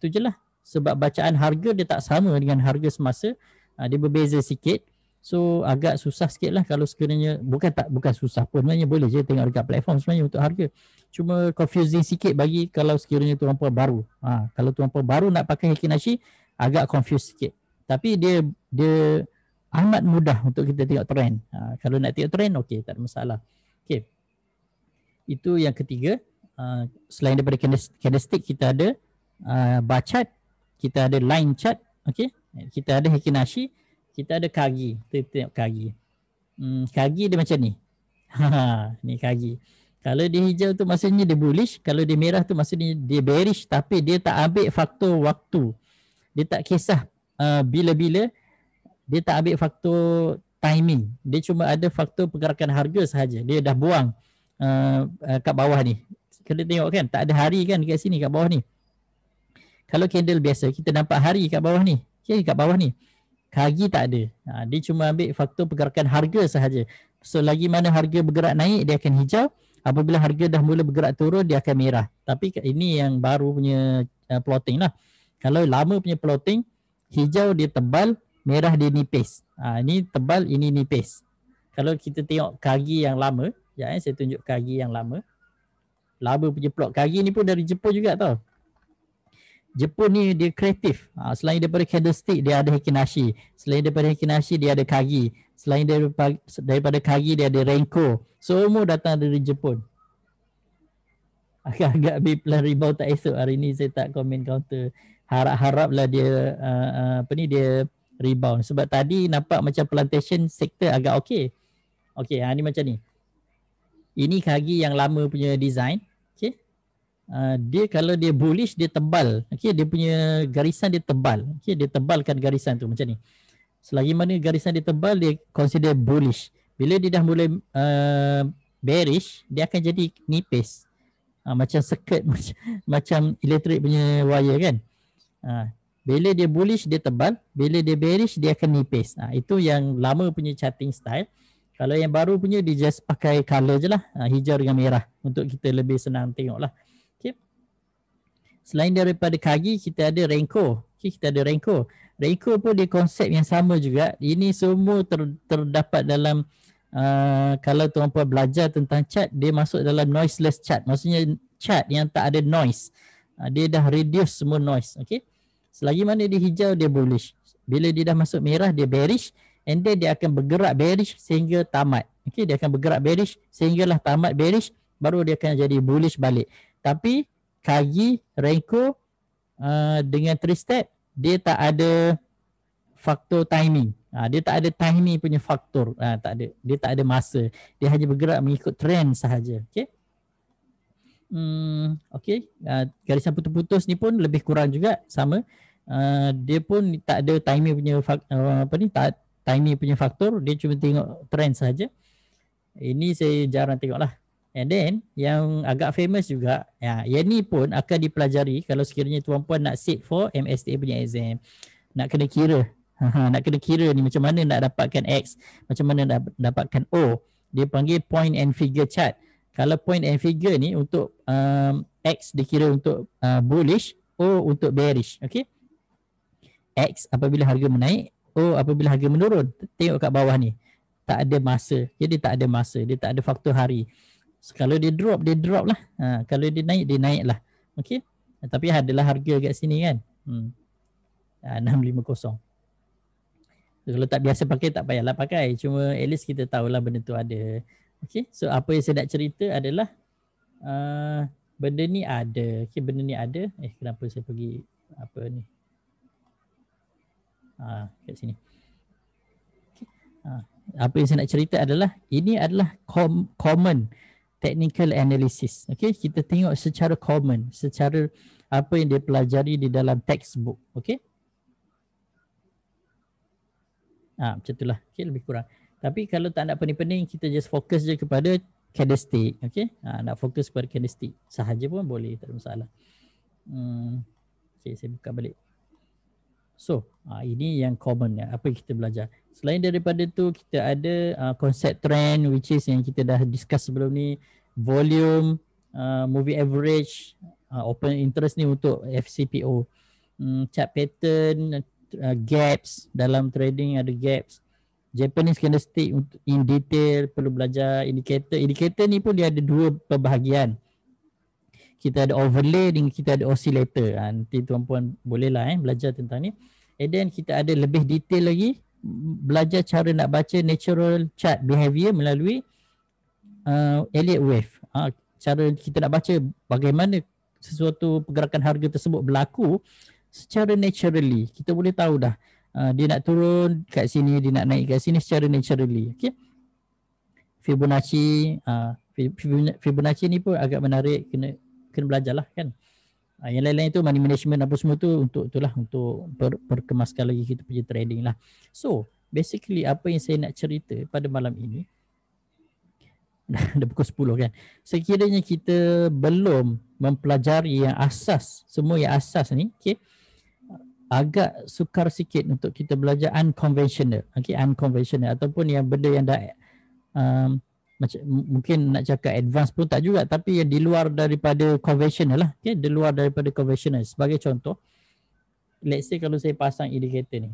tu je lah. Sebab bacaan harga dia tak sama dengan harga semasa. Dia berbeza sikit. So agak susah sikit lah kalau sekiranya, bukan susah pun sebenarnya, boleh je tengok dekat platform sebenarnya untuk harga. Cuma confusing sikit bagi kalau sekiranya tuan puan baru. Kalau tuan puan baru nak pakai Hikinashi agak confuse sikit. Tapi dia amat mudah untuk kita tengok trend. Kalau nak tengok trend okey, tak ada masalah. Okey. Itu yang ketiga. Selain daripada candlestick kita ada bar chart, kita ada line chart, okey. Kita ada Hikinashi, kita ada Kagi. Kita tengok Kagi. Kagi dia macam ni. Ni Kagi. Kalau dia hijau tu maksudnya dia bullish, kalau dia merah tu maksudnya dia bearish, tapi dia tak ambil faktor waktu. Dia tak kisah bila-bila, dia tak ambil faktor timing. Dia cuma ada faktor pergerakan harga sahaja. Dia dah buang kat bawah ni. Kalau tengok kan, tak ada hari kan kat sini kat bawah ni. Kalau candle biasa kita nampak hari kat bawah ni. Okay, kat bawah ni. Kagi tak ada. Dia cuma ambil faktor pergerakan harga sahaja. So lagi mana harga bergerak naik dia akan hijau. Apabila harga dah mula bergerak turun dia akan merah. Tapi ini yang baru punya plotting lah. Kalau lama punya plotting, hijau dia tebal, merah dia nipis. Ini tebal, ini nipis. Kalau kita tengok Kagi yang lama, saya tunjuk Kagi yang lama. Lama punya plot. Kagi ni pun dari Jepun juga tau. Jepun ni dia kreatif. Selain daripada candlestick dia ada Hikinashi. Selain daripada Hikinashi dia ada Kagi. Selain daripada Kagi dia ada Renko. Semua datang dari Jepun. Agak-agak B-plan rebound tak esok. Hari ni saya tak komen counter. Harap-haraplah dia dia rebound. Sebab tadi nampak macam plantation sector agak okey. Okey, ni macam ni. Ini Kagi yang lama punya design. Dia kalau dia bullish dia tebal. Okey, dia punya garisan dia tebal. Okey, dia tebalkan garisan tu macam ni. Selagi mana garisan dia tebal dia consider bullish. Bila dia dah mula bearish, dia akan jadi nipis. Macam circuit macam elektrik punya wire kan. Bila dia bullish dia tebal, bila dia bearish dia akan nipis. Itu yang lama punya charting style. Kalau yang baru punya dia just pakai color je lah, hijau dengan merah untuk kita lebih senang tengok lah. Selain daripada Kagi, kita ada Renko. Kita ada Renko. Renko pun dia konsep yang sama juga. Ini semua terdapat dalam, kalau tuan-puan belajar tentang chart, dia masuk dalam noiseless chart. Maksudnya chart yang tak ada noise. Dia dah reduce semua noise. Okay? Selagi mana dia hijau, dia bullish. Bila dia dah masuk merah, dia bearish. And then dia akan bergerak bearish sehingga tamat. Okay? Dia akan bergerak bearish sehinggalah tamat bearish. Baru dia akan jadi bullish balik. Tapi Kagi, Renko dengan 3 step dia tak ada faktor timing. Dia tak ada timing punya faktor. Tak ada. Dia tak ada masa. Dia hanya bergerak mengikut trend sahaja. Okey. Okey. Garisan putus-putus ni pun lebih kurang juga sama. Dia pun tak ada timing punya timing punya faktor. Dia cuma tengok trend sahaja. Ini saya jarang tengok lah. And then yang agak famous juga, yang ni pun akan dipelajari kalau sekiranya tuan-puan nak sit for MSTA punya exam. Nak kena kira. Nak kena kira ni macam mana nak dapatkan X, macam mana nak dapatkan O. Dia panggil point and figure chart. Kalau point and figure ni untuk X dikira untuk bullish, O untuk bearish. Okay? X apabila harga menaik, O apabila harga menurun. Tengok kat bawah ni. Tak ada masa. Jadi tak ada masa. Dia tak ada faktor hari. So, kalau dia drop lah. Kalau dia naik lah. Okay. Tapi adalah harga kat sini kan. 650. So, kalau tak biasa pakai tak payahlah pakai. Cuma at least kita tahulah benda tu ada. Okay. So apa yang saya nak cerita adalah benda ni ada. Okay, benda ni ada. Kenapa saya pergi apa ni? Kat sini. Okay. Apa yang saya nak cerita adalah ini adalah common technical analysis. Okay, kita tengok secara common, secara apa yang dia pelajari di dalam textbook. Okay. Macam itulah. Okay, lebih kurang. Tapi kalau tak nak pening-pening, kita just fokus je kepada candlestick. Okay. Nak fokus kepada candlestick sahaja pun boleh, tak ada masalah. Okay, saya buka balik. So, ini yang common ya, apa yang kita belajar. Selain daripada tu, kita ada konsep trend which is yang kita dah discuss sebelum ni, volume, moving average, open interest ni untuk FCPO, chart pattern, gaps, dalam trading ada gaps, Japanese candlestick in detail perlu belajar indikator. Indikator ni pun dia ada dua perbahagian. Kita ada overlay dan kita ada oscillator. Nanti tuan-puan bolehlah belajar tentang ni. And then kita ada lebih detail lagi, belajar cara nak baca natural chart behavior melalui Elliott wave. Cara kita nak baca bagaimana sesuatu pergerakan harga tersebut berlaku secara naturally. Kita boleh tahu dah dia nak turun kat sini, dia nak naik kat sini secara naturally. Okay. Fibonacci ni pun agak menarik, kena belajar lah kan. Yang lain-lain tu money management apa semua tu untuk itulah, untuk perkemaskan lagi kita punya trading lah. So basically apa yang saya nak cerita pada malam ini, dah pukul 10 kan, sekiranya kita belum mempelajari yang asas, semua yang asas ni, okay, agak sukar sikit untuk kita belajar unconventional, okay, unconventional ataupun yang benda yang dah macam mungkin nak cakap advance pun tak juga, tapi yang di luar daripada conventional lah, okay, di luar daripada conventional. Sebagai contoh, let's say kalau saya pasang indikator ni,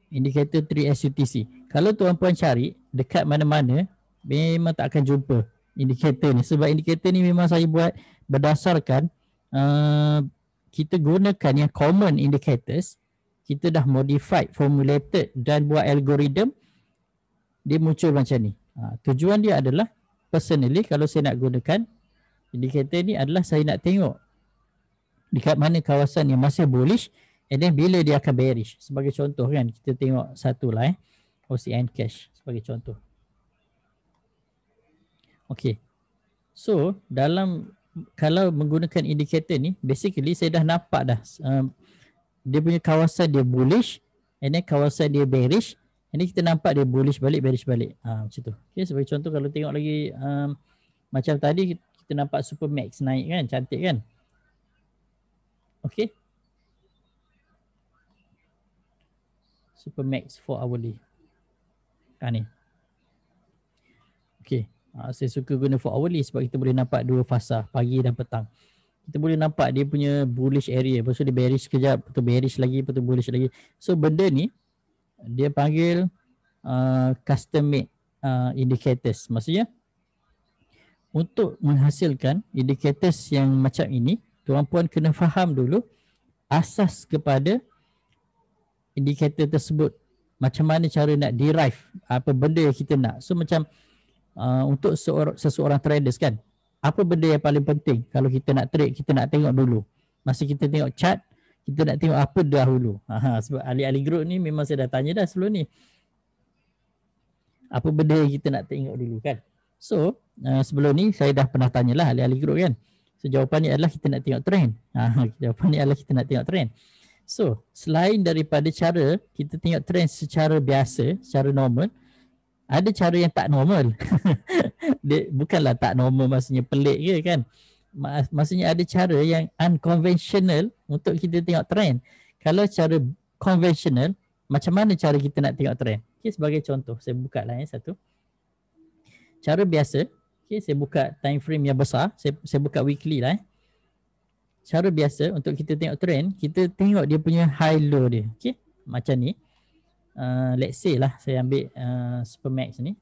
indikator 3SUTC, kalau tuan-puan cari dekat mana-mana memang tak akan jumpa indikator ni, sebab indikator ni memang saya buat berdasarkan kita gunakan yang common indicators, kita dah modified, formulated dan buat algorithm, dia muncul macam ni. Tujuan dia adalah personally kalau saya nak gunakan indikator ni adalah saya nak tengok dekat mana kawasan yang masih bullish and then bila dia akan bearish. Sebagai contoh kan, kita tengok satu lah OCN Cash sebagai contoh. Okay, so dalam kalau menggunakan indikator ni, basically saya dah nampak dah dia punya kawasan dia bullish and then kawasan dia bearish, and then kita nampak dia bullish balik, bearish balik, macam tu. Okay, sebagai contoh kalau tengok lagi macam tadi kita nampak Supermax naik kan, cantik kan. Okay, Supermax 4 hourly ni. Okay, saya suka guna 4 hourly sebab kita boleh nampak dua fasa, pagi dan petang. Kita boleh nampak dia punya bullish area, lepas tu dia bearish sekejap, lepas tu bearish lagi, lepas tu bullish lagi. So benda ni dia panggil custom made indicators. Maksudnya untuk menghasilkan indicators yang macam ini, tuan-puan kena faham dulu asas kepada indikator tersebut, macam mana cara nak derive apa benda yang kita nak. So macam untuk seseorang traders kan, apa benda yang paling penting kalau kita nak trade, kita nak tengok dulu. Masa kita tengok chart, kita nak tengok apa dahulu. Sebab ahli-ahli group ni memang saya dah tanya dah sebelum ni, apa benda yang kita nak tengok dulu kan. So sebelum ni saya dah pernah tanyalah ahli-ahli group kan. So jawapan ni adalah kita nak tengok trend. Jawapan ni adalah kita nak tengok trend. So selain daripada cara kita tengok trend secara biasa, secara normal, ada cara yang tak normal. Dia bukanlah tak normal maksudnya pelik ke kan. Maksudnya ada cara yang unconventional untuk kita tengok trend. Kalau cara conventional, macam mana cara kita nak tengok trend? Okay, sebagai contoh, saya buka lah satu. Cara biasa, okay, saya buka time frame yang besar, saya buka weekly lah. Cara biasa untuk kita tengok trend, kita tengok dia punya high low dia. Okay, macam ni. Let's say lah saya ambil Supermax ni,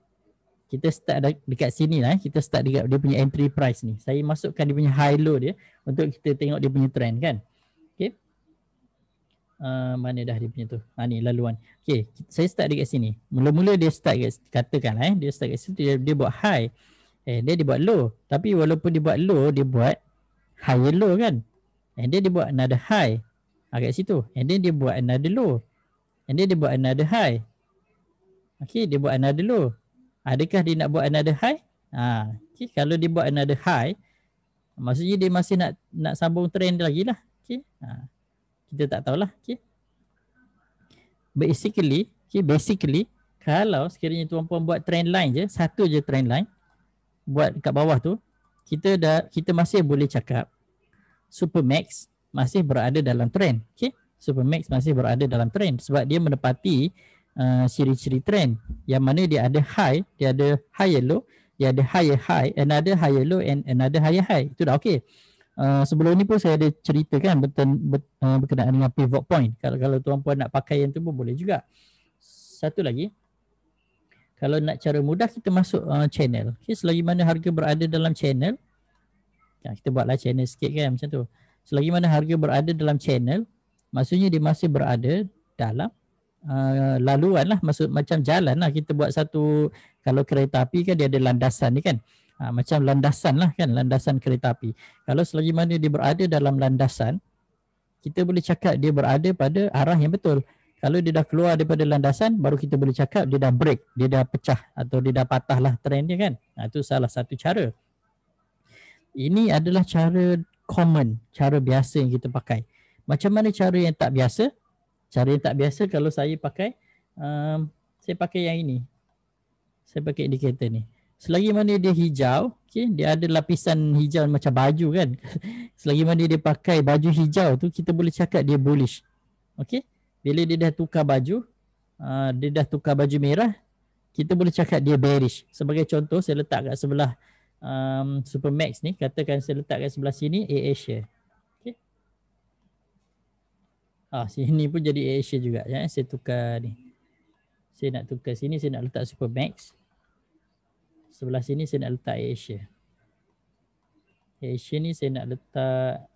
kita start dekat sini lah, kita start dekat dia punya entry price ni, saya masukkan dia punya high low dia untuk kita tengok dia punya trend kan. Okay, mana dah dia punya tu, ni laluan. Okay, saya start dekat sini, mula-mula dia start katakan lah dia start kat situ, dia buat high, dia buat low, tapi walaupun dia buat low, dia buat higher low kan, and then dia buat another high kat situ, and then dia buat another low, and then dia buat another high. Okay, dia buat another low. Adakah dia nak buat another high? Okay, kalau dia buat another high, maksudnya dia masih nak sambung trend lagi lah. Okay, kita tak tahulah. Okay, basically kalau sekiranya tuan-puan buat trend line je, satu je trend line, buat kat bawah tu, kita masih boleh cakap Supermax masih berada dalam trend. Okay, Supermax masih berada dalam trend sebab dia menepati ciri-ciri trend yang mana dia ada high, dia ada higher low, dia ada higher high, another higher low and another higher high. Itu dah okey. Sebelum ni pun saya ada ceritakan berkenaan dengan pivot point. Kalau tuan-puan nak pakai yang tu pun boleh juga. satu lagi, kalau nak cara mudah kita masuk channel. Okay, selagi mana harga berada dalam channel, kita buatlah channel sikit kan macam tu. Selagi mana harga berada dalam channel, maksudnya dia masih berada dalam laluan lah, maksud macam jalan lah. Kita buat satu, kalau kereta api kan dia ada landasan ni kan, macam landasan lah kan, landasan kereta api. Kalau selagi mana dia berada dalam landasan, kita boleh cakap dia berada pada arah yang betul. Kalau dia dah keluar daripada landasan, baru kita boleh cakap dia dah break, dia dah pecah atau dia dah patah lah trend dia kan. Itu salah satu cara. Ini adalah cara common, cara biasa yang kita pakai. Macam mana cara yang tak biasa? Cara yang tak biasa kalau saya pakai, saya pakai yang ini. Saya pakai indikator ni. Selagi mana dia hijau, okay, dia ada lapisan hijau macam baju kan. Selagi mana dia pakai baju hijau tu, kita boleh cakap dia bullish. Okay. Bila dia dah tukar baju, dia dah tukar baju merah, kita boleh cakap dia bearish. Sebagai contoh, saya letak kat sebelah Supermax ni, katakan saya letak kat sebelah sini A-Asia. Okay. Sini pun jadi A-Asia juga ya. Saya tukar ni. Saya nak tukar sini, saya nak letak Supermax. Sebelah sini saya nak letak A-Asia. A-Asia ni saya nak letak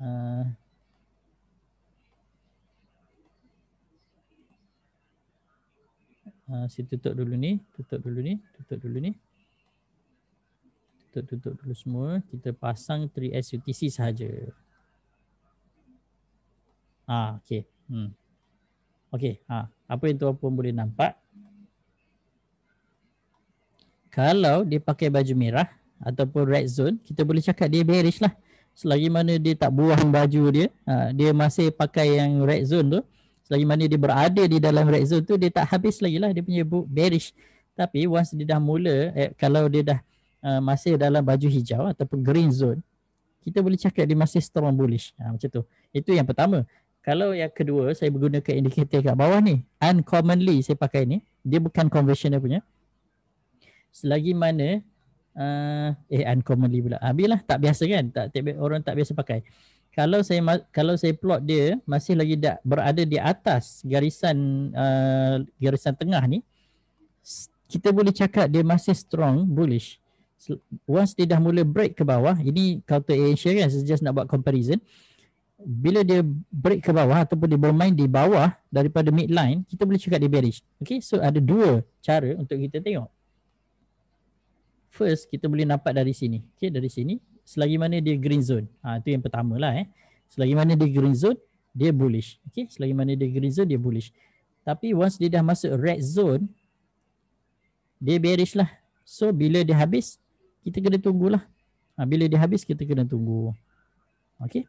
saya tutup dulu ni, tutup dulu ni. Tutup dulu semua. Kita pasang 3S UTC sahaja. Okey. Okey, apa yang tuan-puan boleh nampak? Kalau dia pakai baju merah ataupun red zone, kita boleh cakap dia bearish lah. Selagi mana dia tak buang baju dia, dia masih pakai yang red zone tu, selagi mana dia berada di dalam red zone tu, dia tak habis lagi lah dia punya bearish. Tapi once dia dah mula, kalau dia dah masih dalam baju hijau ataupun green zone, kita boleh cakap dia masih strong bullish. Macam tu. Itu yang pertama. Kalau yang kedua, saya menggunakan indikator kat bawah ni. Uncommonly saya pakai ni. Dia bukan conventional punya. Selagi mana uncommonly pula. Biarlah tak biasa kan. Orang tak biasa pakai. Kalau saya plot dia masih lagi berada di atas garisan tengah ni, kita boleh cakap dia masih strong bullish. Once dia dah mula break ke bawah, ini counter Asia kan, saya just nak buat comparison. Bila dia break ke bawah ataupun dia bermain di bawah daripada midline, kita boleh cakap dia bearish. Okay, so ada dua cara untuk kita tengok. First, kita boleh nampak dari sini. Okay, dari sini, selagi mana dia green zone. Itu yang pertama lah. Selagi mana dia green zone, dia bullish. Okay, selagi mana dia green zone, dia bullish. Tapi once dia dah masuk red zone, dia bearish lah. So, bila dia habis, kita kena tunggulah. Bila dia habis, kita kena tunggu. Okay.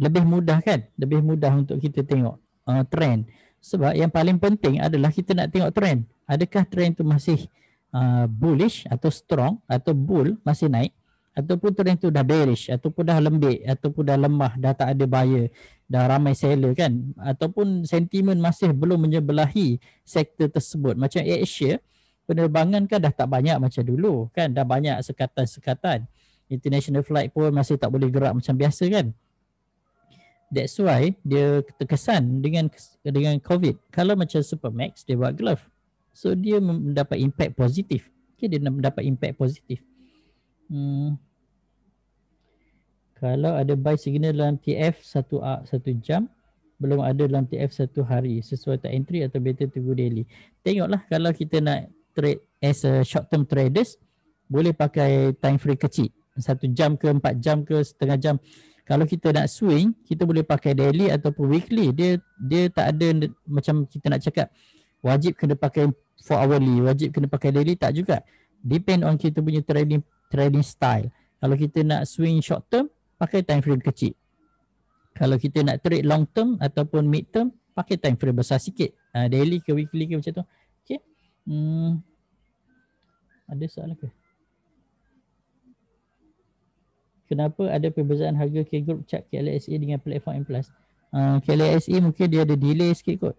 Lebih mudah kan? Lebih mudah untuk kita tengok trend. Sebab yang paling penting adalah kita nak tengok trend. Adakah trend tu masih bullish atau strong atau bull, masih naik, ataupun trend tu dah bearish ataupun dah lembik ataupun dah lemah, dah tak ada buyer, dah ramai seller kan, ataupun sentimen masih belum menyebelahi sektor tersebut. Macam Asia, penerbangan kan dah tak banyak macam dulu kan, dah banyak sekatan-sekatan. International flight pun masih tak boleh gerak macam biasa kan. That's why dia terkesan dengan COVID. Kalau macam Supermax, dia buat glove. So dia mendapat impact positif. Okay, dia mendapat impact positif. Kalau ada buy signal dalam TF 1 jam, belum ada dalam TF 1 hari, sesuai tak entry atau better to go daily. Tengoklah, kalau kita nak trade as a short term traders, boleh pakai time frame kecil. 1 jam ke 4 jam ke setengah jam. Kalau kita nak swing, kita boleh pakai daily ataupun weekly. Dia tak ada macam kita nak cakap wajib kena pakai 4 hourly, wajib kena pakai daily, tak juga. Depend on kita punya trading style. Kalau kita nak swing short term, pakai time frame kecil. Kalau kita nak trade long term ataupun mid term, pakai time frame besar sikit. Daily ke weekly ke macam tu. Okay. Ada soalan ke? Kenapa ada perbezaan harga K-Group chart KLSA dengan platform M+? KLSA mungkin dia ada delay sikit kot.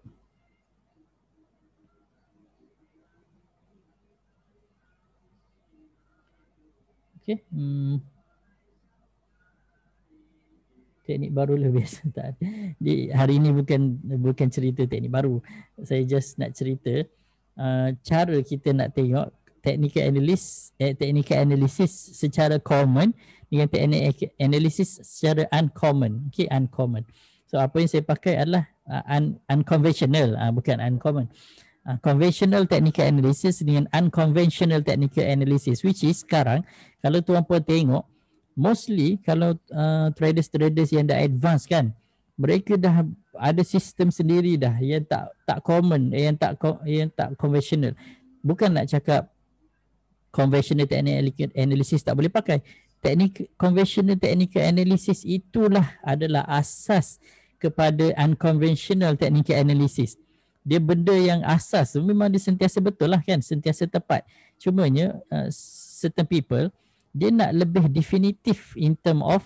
Okay. Teknik baru lah biasa tak ada. Hari ini bukan cerita teknik baru. Saya just nak cerita cara kita nak tengok technical analysis secara common dengan technical analysis secara uncommon. Okay, uncommon. So apa yang saya pakai adalah unconventional, bukan uncommon. Conventional technical analysis dengan unconventional technical analysis, which is sekarang kalau tuan-puan tengok mostly kalau traders yang dah advance kan, mereka dah ada sistem sendiri dah yang tak common, yang tak conventional. Bukan nak cakap conventional technical analysis tak boleh pakai. Conventional technical analysis itulah adalah asas kepada unconventional technical analysis. Dia benda yang asas, memang dia sentiasa betul lah kan, sentiasa tepat. Cumanya certain people dia nak lebih definitif in term of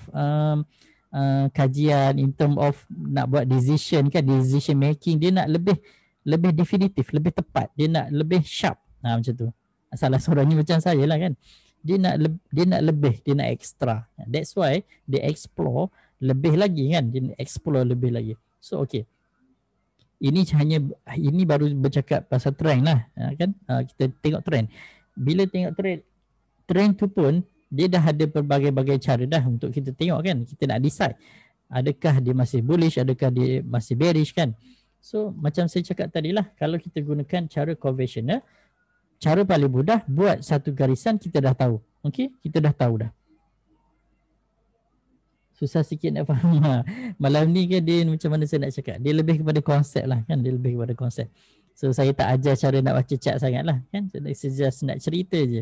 kajian, in term of nak buat decision kan, decision making, dia nak lebih definitif, lebih tepat, dia nak lebih sharp, macam tu. Salah seorangnya macam saya lah kan, dia nak lebih, dia nak extra. That's why dia explore lebih lagi kan, dia explore lebih lagi. So okay, ini baru bercakap pasal trend lah kan. Kita tengok trend. Bila tengok trend tu pun dia dah ada berbagai-bagai cara dah untuk kita tengok kan. Kita nak decide adakah dia masih bullish, adakah dia masih bearish kan. So macam saya cakap tadi lah, kalau kita gunakan cara conventional, cara paling mudah buat satu garisan, kita dah tahu. Okay, kita dah tahu dah. Susah sikit nak faham. Malam ni kan dia macam mana saya nak cakap, dia lebih kepada konsep lah kan, dia lebih kepada konsep. So saya tak ajar cara nak baca chart sangat lah kan, saya just nak cerita je.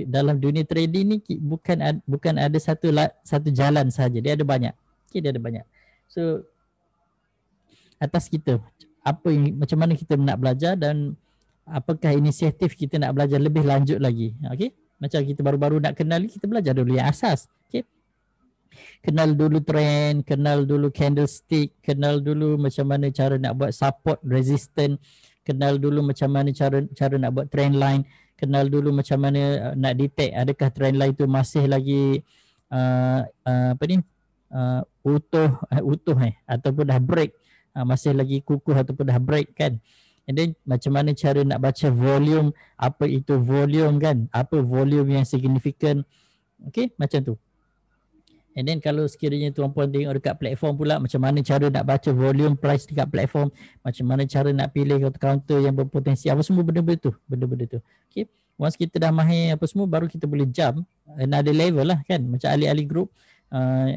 Dalam dunia trading ni bukan ada satu jalan saja, dia ada banyak. Okay, dia ada banyak. So atas kita macam mana kita nak belajar dan apakah inisiatif kita nak belajar lebih lanjut lagi. Okay, macam kita baru-baru nak kenal, kita belajar dulu yang asas. Okay, kenal dulu trend, kenal dulu candlestick, kenal dulu macam mana cara nak buat support, resistance, kenal dulu macam mana cara nak buat trend line, kenal dulu macam mana nak detect adakah trend line tu masih lagi utuh ataupun dah break, masih lagi kukuh ataupun dah break kan. And then macam mana cara nak baca volume, apa itu volume kan, apa volume yang signifikan. Okay, macam tu. And then kalau sekiranya tuan-puan tengok dekat platform pula, macam mana cara nak baca volume price dekat platform, macam mana cara nak pilih counter yang berpotensi, apa semua benda-benda tu. Okay, once kita dah mahir apa semua, baru kita boleh jump another level lah kan. Macam ahli-ahli group,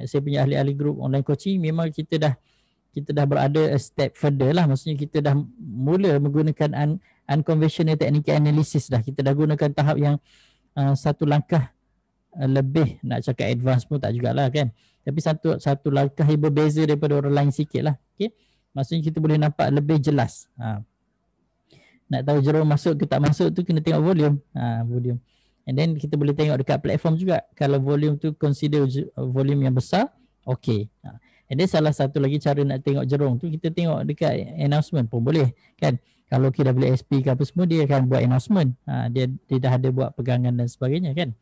saya punya ahli-ahli group online coaching, memang kita dah berada a step further lah. Maksudnya kita dah mula menggunakan unconventional technical analysis dah. Kita dah gunakan tahap yang satu langkah lebih, nak cakap advance pun tak jugalah kan, tapi satu langkah yang berbeza daripada orang lain sikit lah. Okay, maksudnya kita boleh nampak lebih jelas. Nak tahu jerung masuk ke tak masuk tu kena tengok volume. Volume. And then kita boleh tengok dekat platform juga, kalau volume tu consider volume yang besar, okay. And then salah satu lagi cara nak tengok jerung tu, kita tengok dekat announcement pun boleh kan. Kalau KWSP ke apa semua, dia akan buat announcement, dia dah ada buat pegangan dan sebagainya kan.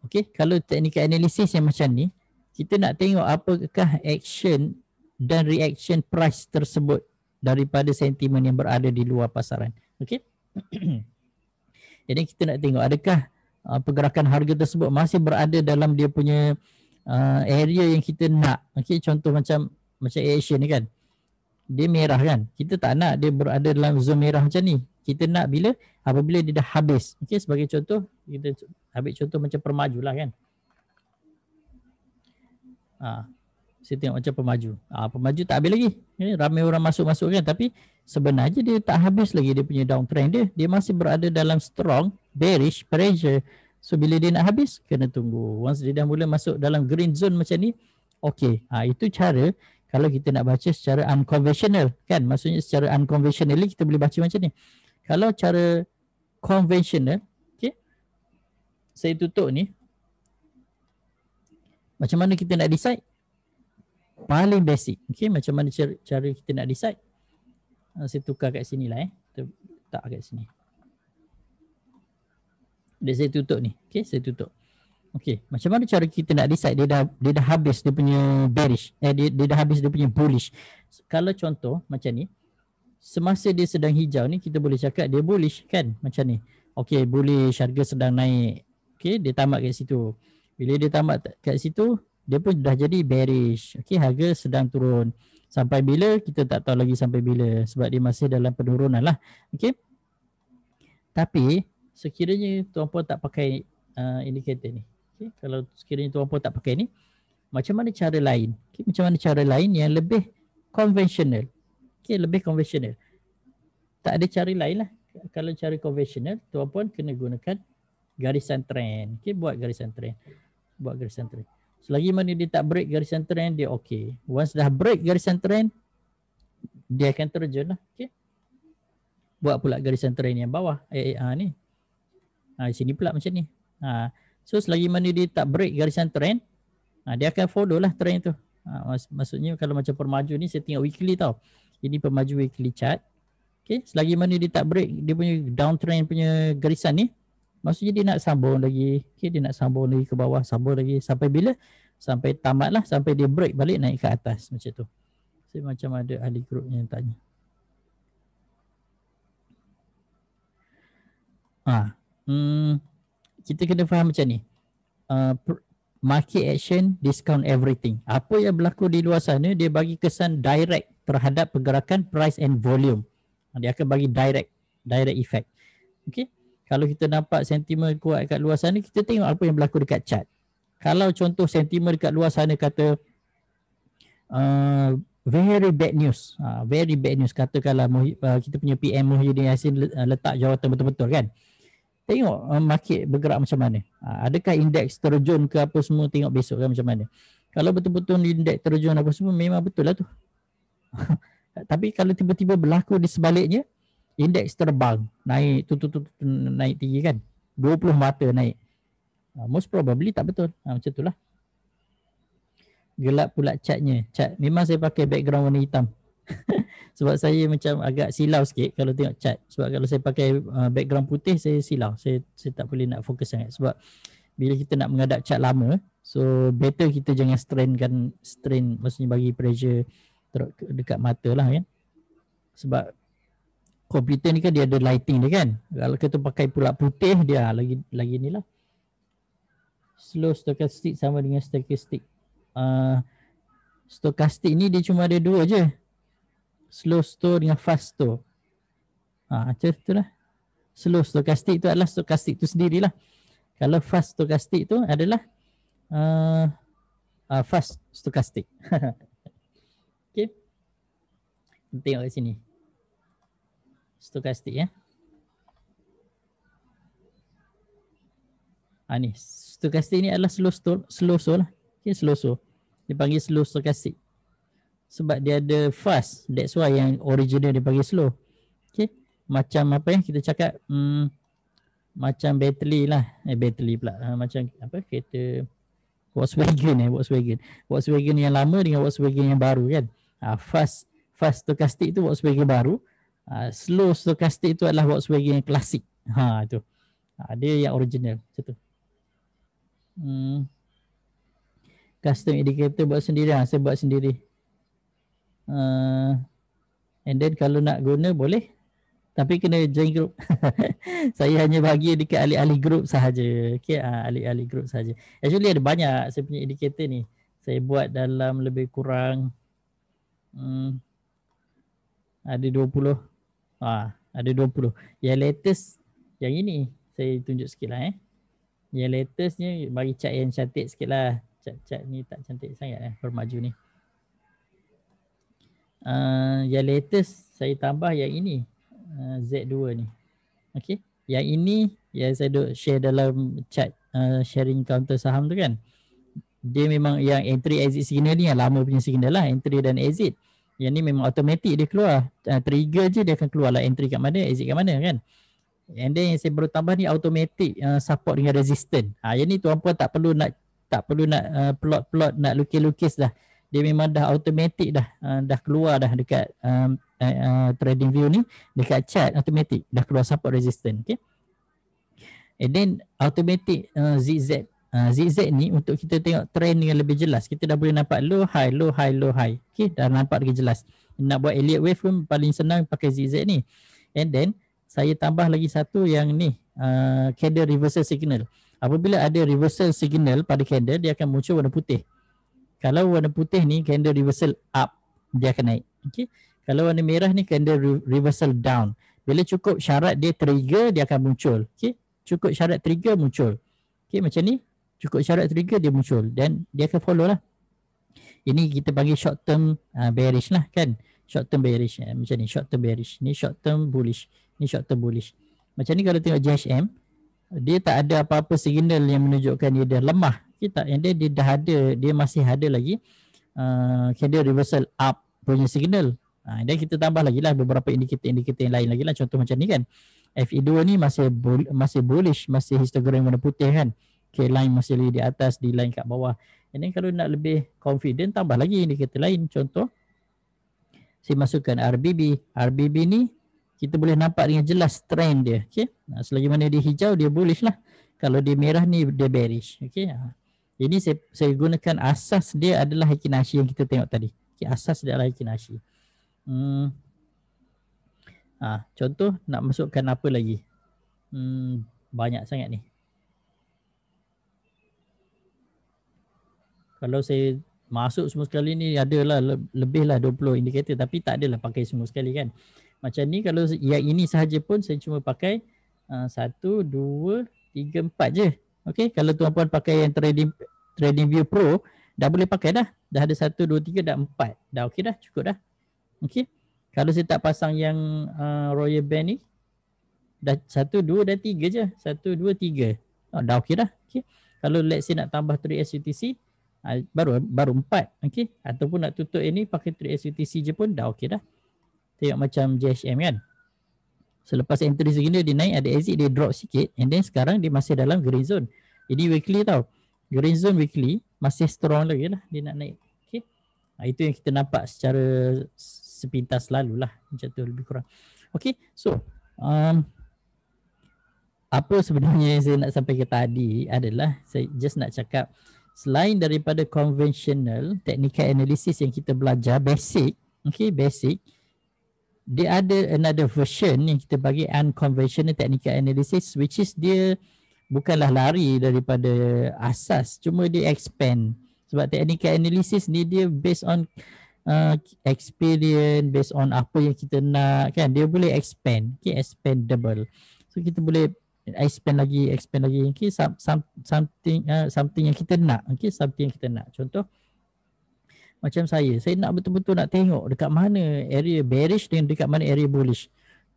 Okay, kalau technical analysis yang macam ni, kita nak tengok apakah action dan reaction price tersebut daripada sentimen yang berada di luar pasaran. Okay. Jadi kita nak tengok adakah pergerakan harga tersebut masih berada dalam dia punya area yang kita nak. Okay, contoh macam Asian ni kan, dia merah kan, kita tak nak dia berada dalam zon merah macam ni. Kita nak apabila dia dah habis. Okay, sebagai contoh, kita ambil contoh macam Permaju lah kan. Saya tengok macam Permaju. Permaju tak habis lagi. Ramai orang masuk kan, tapi sebenarnya dia tak habis lagi dia punya downtrend dia masih berada dalam strong bearish pressure. So bila dia nak habis, kena tunggu. Once dia dah mula masuk dalam green zone macam ni, okay, itu cara kalau kita nak baca secara unconventional kan. Maksudnya secara unconventionally kita boleh baca macam ni. Kalau cara conventional, okay, saya tutup ni, macam mana kita nak decide? Paling basic, okay, macam mana cara kita nak decide? Saya tukar kat sini lah tak kat sini. Dia saya tutup ni, okay, saya tutup. Okey, macam mana cara kita nak decide dia dah habis dia punya bearish, dia dah habis dia punya bullish. Kalau contoh macam ni, semasa dia sedang hijau ni kita boleh cakap dia bullish kan, macam ni. Okey, bullish, harga sedang naik. Okey, dia tamat kat situ. Bila dia tamat kat situ, dia pun dah jadi bearish. Okey, harga sedang turun. Sampai bila kita tak tahu lagi sampai bila sebab dia masih dalam penurunan lah. Okey. Tapi sekiranya tuan-puan tak pakai indikator ni. Okay, kalau sekiranya tuan-puan tak pakai ni, macam mana cara lain? Okay, macam mana cara lain yang lebih konvensional? Okay, lebih konvensional. Tak ada cara lain lah. Kalau cara konvensional, tuan-puan kena gunakan garisan trend. Okay, buat garisan trend. Buat garisan trend. Selagi mana dia tak break garisan trend, dia okay. Once dah break garisan trend, dia akan terjun lah. Okay. Buat pula garisan trend yang bawah. Ni. Di sini pula macam ni. So selagi mana dia tak break garisan trend, dia akan follow lah trend tu. Maksudnya kalau macam permaju ni saya tengok weekly tau. Ini permaju weekly chart. Okay, selagi mana dia tak break dia punya downtrend punya garisan ni, maksudnya dia nak sambung lagi. Okay, dia nak sambung lagi ke bawah, sambung lagi sampai bila? Sampai tamat lah, sampai dia break balik naik ke atas macam tu. Saya macam ada ahli group yang tanya. Kita kena faham macam ni. Market action, discount everything. Apa yang berlaku di luar sana, dia bagi kesan direct terhadap pergerakan price and volume. Dia akan bagi direct effect. Okay. Kalau kita nampak sentimen kuat kat luar sana, kita tengok apa yang berlaku dekat chart. Kalau contoh sentimen dekat luar sana kata very bad news. Very bad news. Katakanlah kita punya PM Muhyiddin Yassin letak jawatan betul-betul kan. Tengok market bergerak macam mana. Adakah indeks terjun ke apa semua, tengok besok kan macam mana. Kalau betul-betul indeks terjun apa semua, memang betul lah tu. Tapi kalau tiba-tiba berlaku di sebaliknya, indeks terbang, naik naik tinggi kan. 20 mata naik. Most probably tak betul. Macam itulah. Gelap pula catnya. Cat memang saya pakai background warna hitam. Sebab saya macam agak silau sikit kalau tengok chart. Sebab kalau saya pakai background putih, saya silau. Saya tak boleh nak fokus sangat. Sebab bila kita nak menghadap chart lama, so better kita jangan strain, maksudnya bagi pressure dekat mata lah kan. Sebab komputer ni kan dia ada lighting dia kan. Kalau kita pakai pula putih, dia lagi ni lah. Slow stochastic sama dengan stochastic. Stochastic ni dia cuma ada dua je. Slow store dengan fast store. Macam itulah. Slow stochastic tu adalah stochastic tu sendirilah. Kalau fast stochastic tu adalah fast stochastic. Okay. Tengok kat sini. Stochastic ya. Ni stochastic ni adalah slow store lah. Okay, slow store. Dia panggil slow stochastic. Sebab dia ada fast, that's why yang original dia panggil slow. Okay, macam apa yang kita cakap, macam battery lah, battery pula, macam apa kereta Volkswagen yang lama dengan Volkswagen yang baru kan. Fast stochastic tu Volkswagen baru, slow stochastic tu adalah Volkswagen yang klasik. Tu. Dia yang original macam tu. Custom indicator buat sendiri, saya buat sendiri. And then kalau nak guna boleh, tapi kena join group. Saya hanya bagi dekat ahli-ahli group sahaja. Okay, ahli-ahli group sahaja. Actually ada banyak saya punya indikator ni. Saya buat dalam lebih kurang ada 20. Ada 20. Yang latest yang ini saya tunjuk sikit lah. Yang latestnya bagi chart yang cantik sikit lah. Chart ni tak cantik sangat permaju ni. Yang latest saya tambah yang ini, Z2 ni. Okay, yang ini yang saya duk share dalam chat sharing counter saham tu kan. Dia memang yang entry exit signal ni yang lama punya signal lah, entry dan exit. Yang ni memang automatic dia keluar, trigger je dia akan keluar lah entry kat mana, exit kat mana kan. And then yang saya baru tambah ni automatic support dengan resistance. Yang ni tuan-puan tak perlu nak plot nak lukis-lukis dah. Dia memang dah automatic dah keluar dah dekat trading view ni, dekat chart automatic dah keluar support resistance. Okay, and then automatic zigzag zigzag ni untuk kita tengok trend dengan lebih jelas. Kita dah boleh nampak low high, low high, low high. Okay, dah nampak lagi jelas. Nak buat Elliott wave pun paling senang pakai zigzag ni. And then saya tambah lagi satu yang ni, candle reversal signal. Apabila ada reversal signal pada candle, dia akan muncul warna putih. Kalau warna putih ni candle reversal up, dia akan naik. Okay. Kalau warna merah ni candle reversal down. Bila cukup syarat dia trigger, dia akan muncul. Okay. Cukup syarat trigger muncul. Okay, macam ni. Cukup syarat trigger dia muncul dan dia akan follow lah. Ini kita panggil short term bearish lah kan. Short term bearish macam ni, short term bearish. Ni short term bullish. Ni short term bullish. Macam ni kalau tengok JHM, dia tak ada apa-apa signal yang menunjukkan dia dah lemah. Kita yang dia dah ada, dia masih ada lagi candle reversal up punya signal. Dan kita tambah lagi lah beberapa indikator yang lain lagi lah. Contoh macam ni kan. FE2 ni masih bullish, masih histogram warna putih kan. K-line masih lagi di atas, D-line kat bawah. And then kalau nak lebih confident, tambah lagi indikator lain. Contoh, saya masukkan RBB. RBB ni kita boleh nampak dengan jelas trend dia. Okay? Selagi mana dia hijau, dia bullish lah. Kalau dia merah ni, dia bearish. Okay? Ini saya gunakan asas dia adalah Heikin-Ashi yang kita tengok tadi. Okay, asas dia adalah Heikin-Ashi. Contoh, nak masukkan apa lagi? Banyak sangat ni. Kalau saya masuk semua sekali ni adalah lebih lah 20 indikator, tapi tak adalah pakai semua sekali kan. Macam ni kalau yang ini sahaja pun saya cuma pakai 1, 2, 3, 4 je. Okay, kalau tuan-puan pakai yang TradingView Pro, dah boleh pakai dah. Dah ada 1, 2, 3, dah 4. Dah okey dah, cukup dah. Okay. Kalau saya tak pasang yang Royal Band ni, dah 1, 2 dan 3 je. 1, 2, 3. Dah okey dah. Okay. Kalau let's say nak tambah 3SUTC, baru 4, okey, ataupun nak tutup ini pakai 3SUTC je pun dah okey dah. Tengok macam JHM kan, selepas entry segini dia naik, ada exit dia drop sikit, and then sekarang dia masih dalam green zone. Ini weekly tau, green zone weekly masih strong lagi lah, dia nak naik. Okay. Itu yang kita nampak secara sepintas lalu lah, macam tu lebih kurang. Okay, so apa sebenarnya yang saya nak sampaikan tadi adalah saya just nak cakap, selain daripada conventional technical analysis yang kita belajar basic, okay, basic, dia ada another version yang kita bagi unconventional technical analysis, which is dia bukanlah lari daripada asas, cuma dia expand. Sebab technical analysis ni dia based on experience, based on apa yang kita nak kan, dia boleh expand, okay, expandable. So kita boleh expand lagi, okay, something yang kita nak, okay, something yang kita nak. Contoh macam saya nak betul-betul nak tengok dekat mana area bearish dan dekat mana area bullish.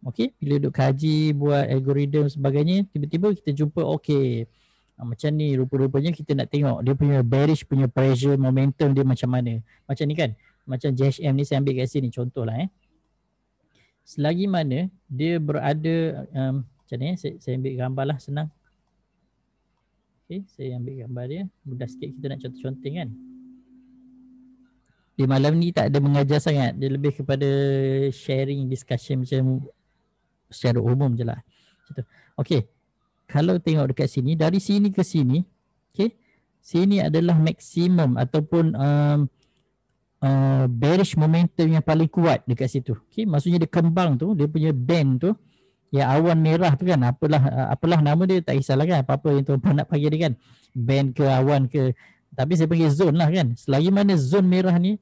Okay, bila duduk kaji, buat algoritma sebagainya, tiba-tiba kita jumpa okay, macam ni rupa-rupanya kita nak tengok dia punya bearish punya pressure momentum dia macam mana. Macam ni kan, macam JHM ni saya ambil kat sini contoh lah selagi mana dia berada macam ni, saya ambil gambar lah, senang. Okay, saya ambil gambar dia, mudah sikit kita nak contoh-contoh kan. Di malam ni tak ada mengajar sangat, dia lebih kepada sharing, discussion macam secara umum je lah. Okay, kalau tengok dekat sini, dari sini ke sini, okay, sini adalah maksimum ataupun bearish momentum yang paling kuat dekat situ. Okay, maksudnya dia kembang tu, dia punya band tu, ya awan merah tu kan, apalah nama dia, tak kisahlah kan, apa-apa yang tuan-tuan nak panggil dia kan, band ke awan ke, tapi saya panggil zone lah kan. Selagi mana zone merah ni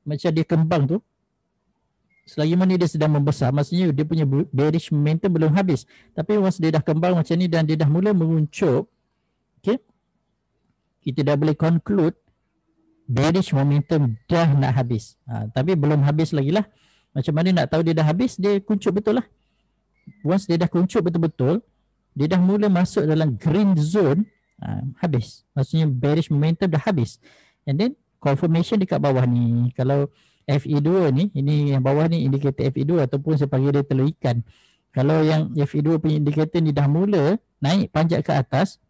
macam dia kembang tu, selagi mana dia sedang membesar, maksudnya dia punya bearish momentum belum habis. Tapi once dia dah kembang macam ni dan dia dah mula menguncup, okay, kita dah boleh conclude bearish momentum dah nak habis. Tapi belum habis lagi lah. Macam mana nak tahu dia dah habis? Dia kuncup betul lah. Once dia dah kuncup betul-betul, dia dah mula masuk dalam green zone, habis. Maksudnya bearish momentum dah habis. And then confirmation dekat bawah ni. Kalau FE2 ni, ini yang bawah ni indikator FE2 ataupun saya panggil dia telur ikan. Kalau yang FE2 punya indikator ni dah mula naik panjat ke atas,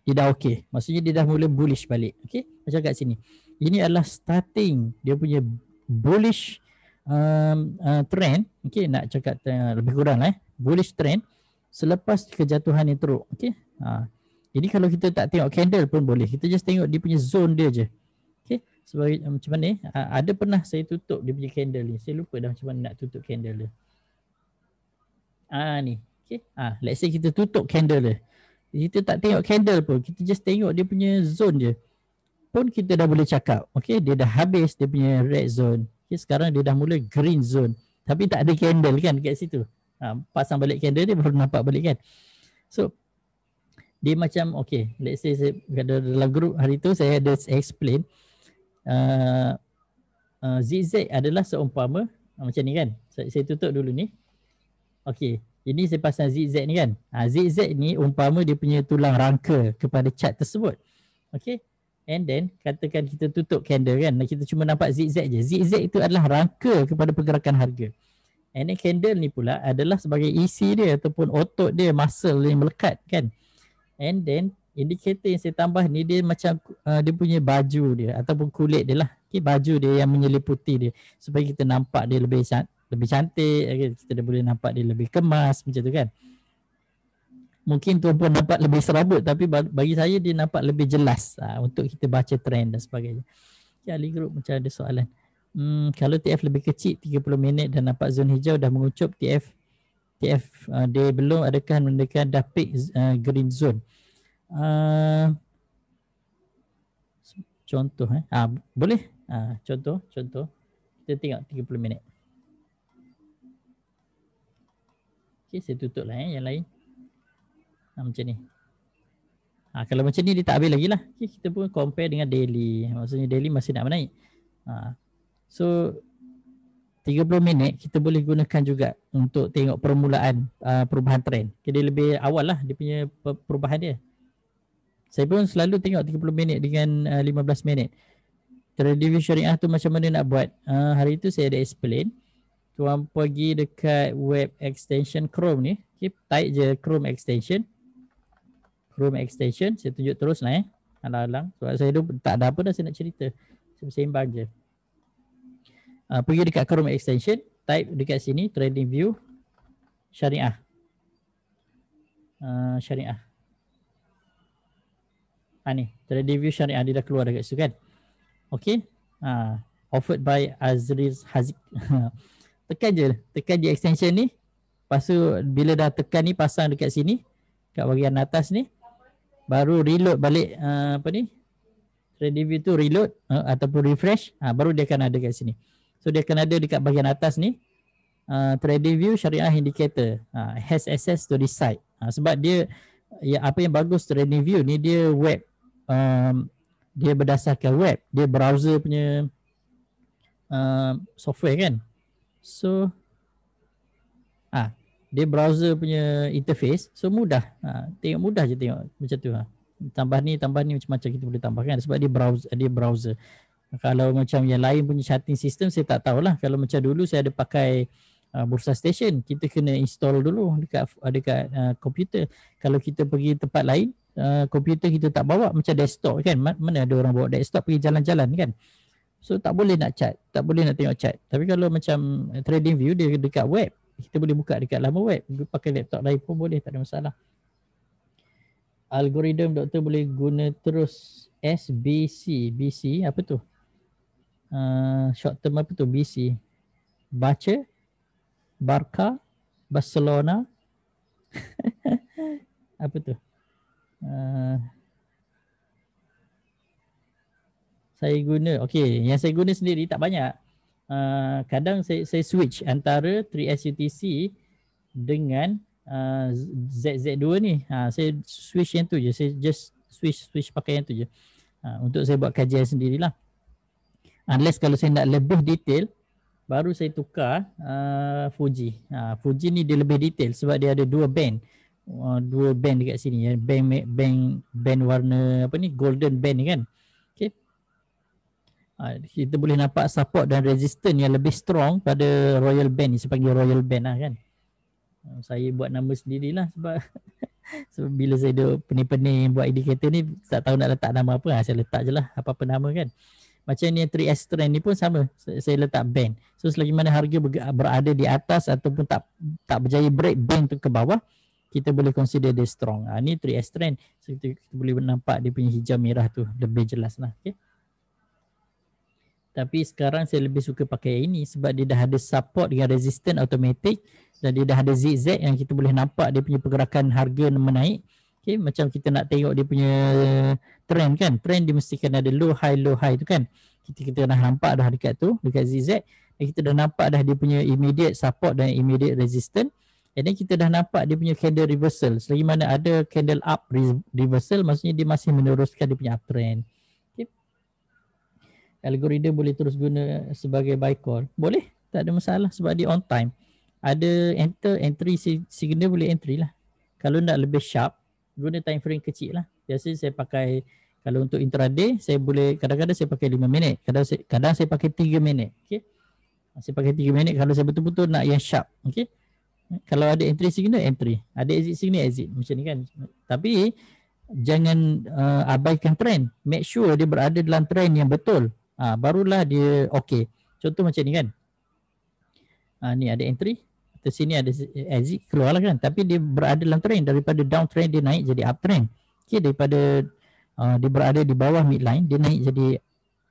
dia dah okey. Maksudnya dia dah mula bullish balik. Okey, macam kat sini. Ini adalah starting dia punya bullish trend. Okey, nak cakap lebih kurang bullish trend selepas kejatuhan yang teruk. Okey. Jadi kalau kita tak tengok candle pun boleh. Kita just tengok dia punya zone dia je. Okay. Sebagai macam mana ni? Ada pernah saya tutup dia punya candle ni. Saya lupa dah macam mana nak tutup candle dia. Ni. Okay. Let's say kita tutup candle dia. Kita tak tengok candle pun. Kita just tengok dia punya zone je. Pun kita dah boleh cakap. Okay. Dia dah habis dia punya red zone. Okay. Sekarang dia dah mula green zone. Tapi tak ada candle kan dekat situ. Pasang balik candle dia baru nampak balik kan. So dia macam okay, let's say saya dalam group hari tu saya ada explain zigzag adalah seumpama macam ni kan. Saya tutup dulu ni. Okay, ini saya pasang zigzag ni kan. Zigzag ni umpama dia punya tulang rangka kepada chart tersebut. Okay, and then katakan kita tutup candle kan, kita cuma nampak zigzag je. Zigzag itu adalah rangka kepada pergerakan harga. And then candle ni pula adalah sebagai isi dia ataupun otot dia, muscle yang melekat kan. And then indikator yang saya tambah ni dia macam dia punya baju dia ataupun kulit dia lah. Okay, baju dia yang menyeliputi dia supaya kita nampak dia lebih cantik, okay. Kita dah boleh nampak dia lebih kemas macam tu kan. Mungkin tuan-puan nampak lebih serabut tapi bagi saya dia nampak lebih jelas untuk kita baca trend dan sebagainya. Okay, ahli group macam ada soalan. Kalau TF lebih kecil 30 minit dan nampak zon hijau dah mengucup TF dia belum, adakah menunjukkan dah peak green zone? Contoh boleh contoh kita tengok 30 minit. Okay, saya tutup lah yang lain. Macam ni. Kalau macam ni dia tak habis lagi lah. Okay, kita pun compare dengan daily. Maksudnya daily masih nak menaik. So 30 minit kita boleh gunakan juga untuk tengok permulaan perubahan trend. Dia lebih awal lah dia punya perubahan dia. Saya pun selalu tengok 30 minit dengan 15 minit. Trading syariah tu macam mana nak buat? Hari tu saya ada explain. Tuan pergi dekat web extension Chrome ni. Okay, type je Chrome extension. Saya tunjuk terus lah alang-alang. Sebab saya tak ada apa dah saya nak cerita. Saya sembang je. Pergi dekat Chrome extension, type dekat sini trading view syariah. Ni trading view syariah dia dah keluar dekat situ kan. Okay. Offered by Azriz Haziq. Tekan je extension ni. Lepas tu bila dah tekan ni pasang dekat sini kat bahagian atas ni baru reload balik trading view tu reload ataupun refresh, baru dia akan ada kat sini. So dia akan ada dekat bahagian atas ni trading view syariah indicator, has access to this site. Sebab dia apa yang bagus trading view ni dia web, dia berdasarkan web, dia browser punya software kan. So dia browser punya interface, so mudah. Mudah je tengok macam tu. Tambah ni macam-macam kita boleh tambahkan sebab dia browser. Kalau macam yang lain punya charting system saya tak tahulah. Kalau macam dulu saya ada pakai Bursa Station, kita kena install dulu dekat komputer. Kalau kita pergi tempat lain, komputer kita tak bawa macam desktop kan. Mana ada orang bawa desktop pergi jalan-jalan kan. So tak boleh nak chart, tak boleh nak tengok chart. Tapi kalau macam trading view dia dekat web, kita boleh buka dekat laman web, pakai laptop lain pun boleh, tak ada masalah. Algoritma doktor boleh guna terus BC apa tu? Short term apa tu? BC baca Barca Barcelona apa tu? Saya guna, okey, yang saya guna sendiri tak banyak. Kadang saya switch antara 3SUTC dengan ZZ2 ni. Saya switch yang tu je. Saya just switch pakai yang tu je. Untuk saya buat kajian sendirilah. Unless kalau saya nak lebih detail, baru saya tukar Fuji. Fuji ni dia lebih detail sebab dia ada dua band dekat sini ya. Band warna apa ni, golden band ni kan. Okay. Kita boleh nampak support dan resistance yang lebih strong pada royal band ni, saya panggil royal band lah kan. Saya buat nama sendirilah sebab sebab bila saya duduk pening-pening buat indikator ni tak tahu nak letak nama apa, saya letak je lah apa-apa nama kan. Macam ni 3S trend ni pun sama, saya letak band. So selagi mana harga berada di atas ataupun tak berjaya break band tu ke bawah, kita boleh consider dia strong. Ni 3S trend. So, kita boleh nampak dia punya hijau merah tu lebih jelas lah. Okay. Tapi sekarang saya lebih suka pakai ini sebab dia dah ada support dengan resistance automatic dan dia dah ada zigzag yang kita boleh nampak dia punya pergerakan harga menaik. Okay, macam kita nak tengok dia punya trend kan. Trend dia mestikan ada low high tu kan. Kita dah nampak dah dekat tu, dekat zigzag. Dan kita dah nampak dah dia punya immediate support dan immediate resistance. And then kita dah nampak dia punya candle reversal. Selagi mana ada candle up reversal, maksudnya dia masih meneruskan dia punya uptrend. Algoritma boleh terus guna sebagai buy call. Boleh, tak ada masalah sebab dia on time. Ada entry signal boleh entry lah. Kalau nak lebih sharp, guna time frame kecil lah. Biasanya saya pakai, kalau untuk intraday, saya boleh, kadang-kadang saya pakai 5 minit. Kadang saya pakai 3 minit. Okay. Saya pakai 3 minit kalau saya betul-betul nak yang sharp. Okay. Kalau ada entry signal, entry. Ada exit signal, exit. Macam ni kan. Tapi, jangan abaikan trend. Make sure dia berada dalam trend yang betul. Barulah dia okey. Contoh macam ni kan. Ni ada entry. Atas sini ada exit, keluarlah kan. Tapi dia berada dalam trend. Daripada downtrend dia naik jadi uptrend. Okay, daripada dia berada di bawah midline, dia naik jadi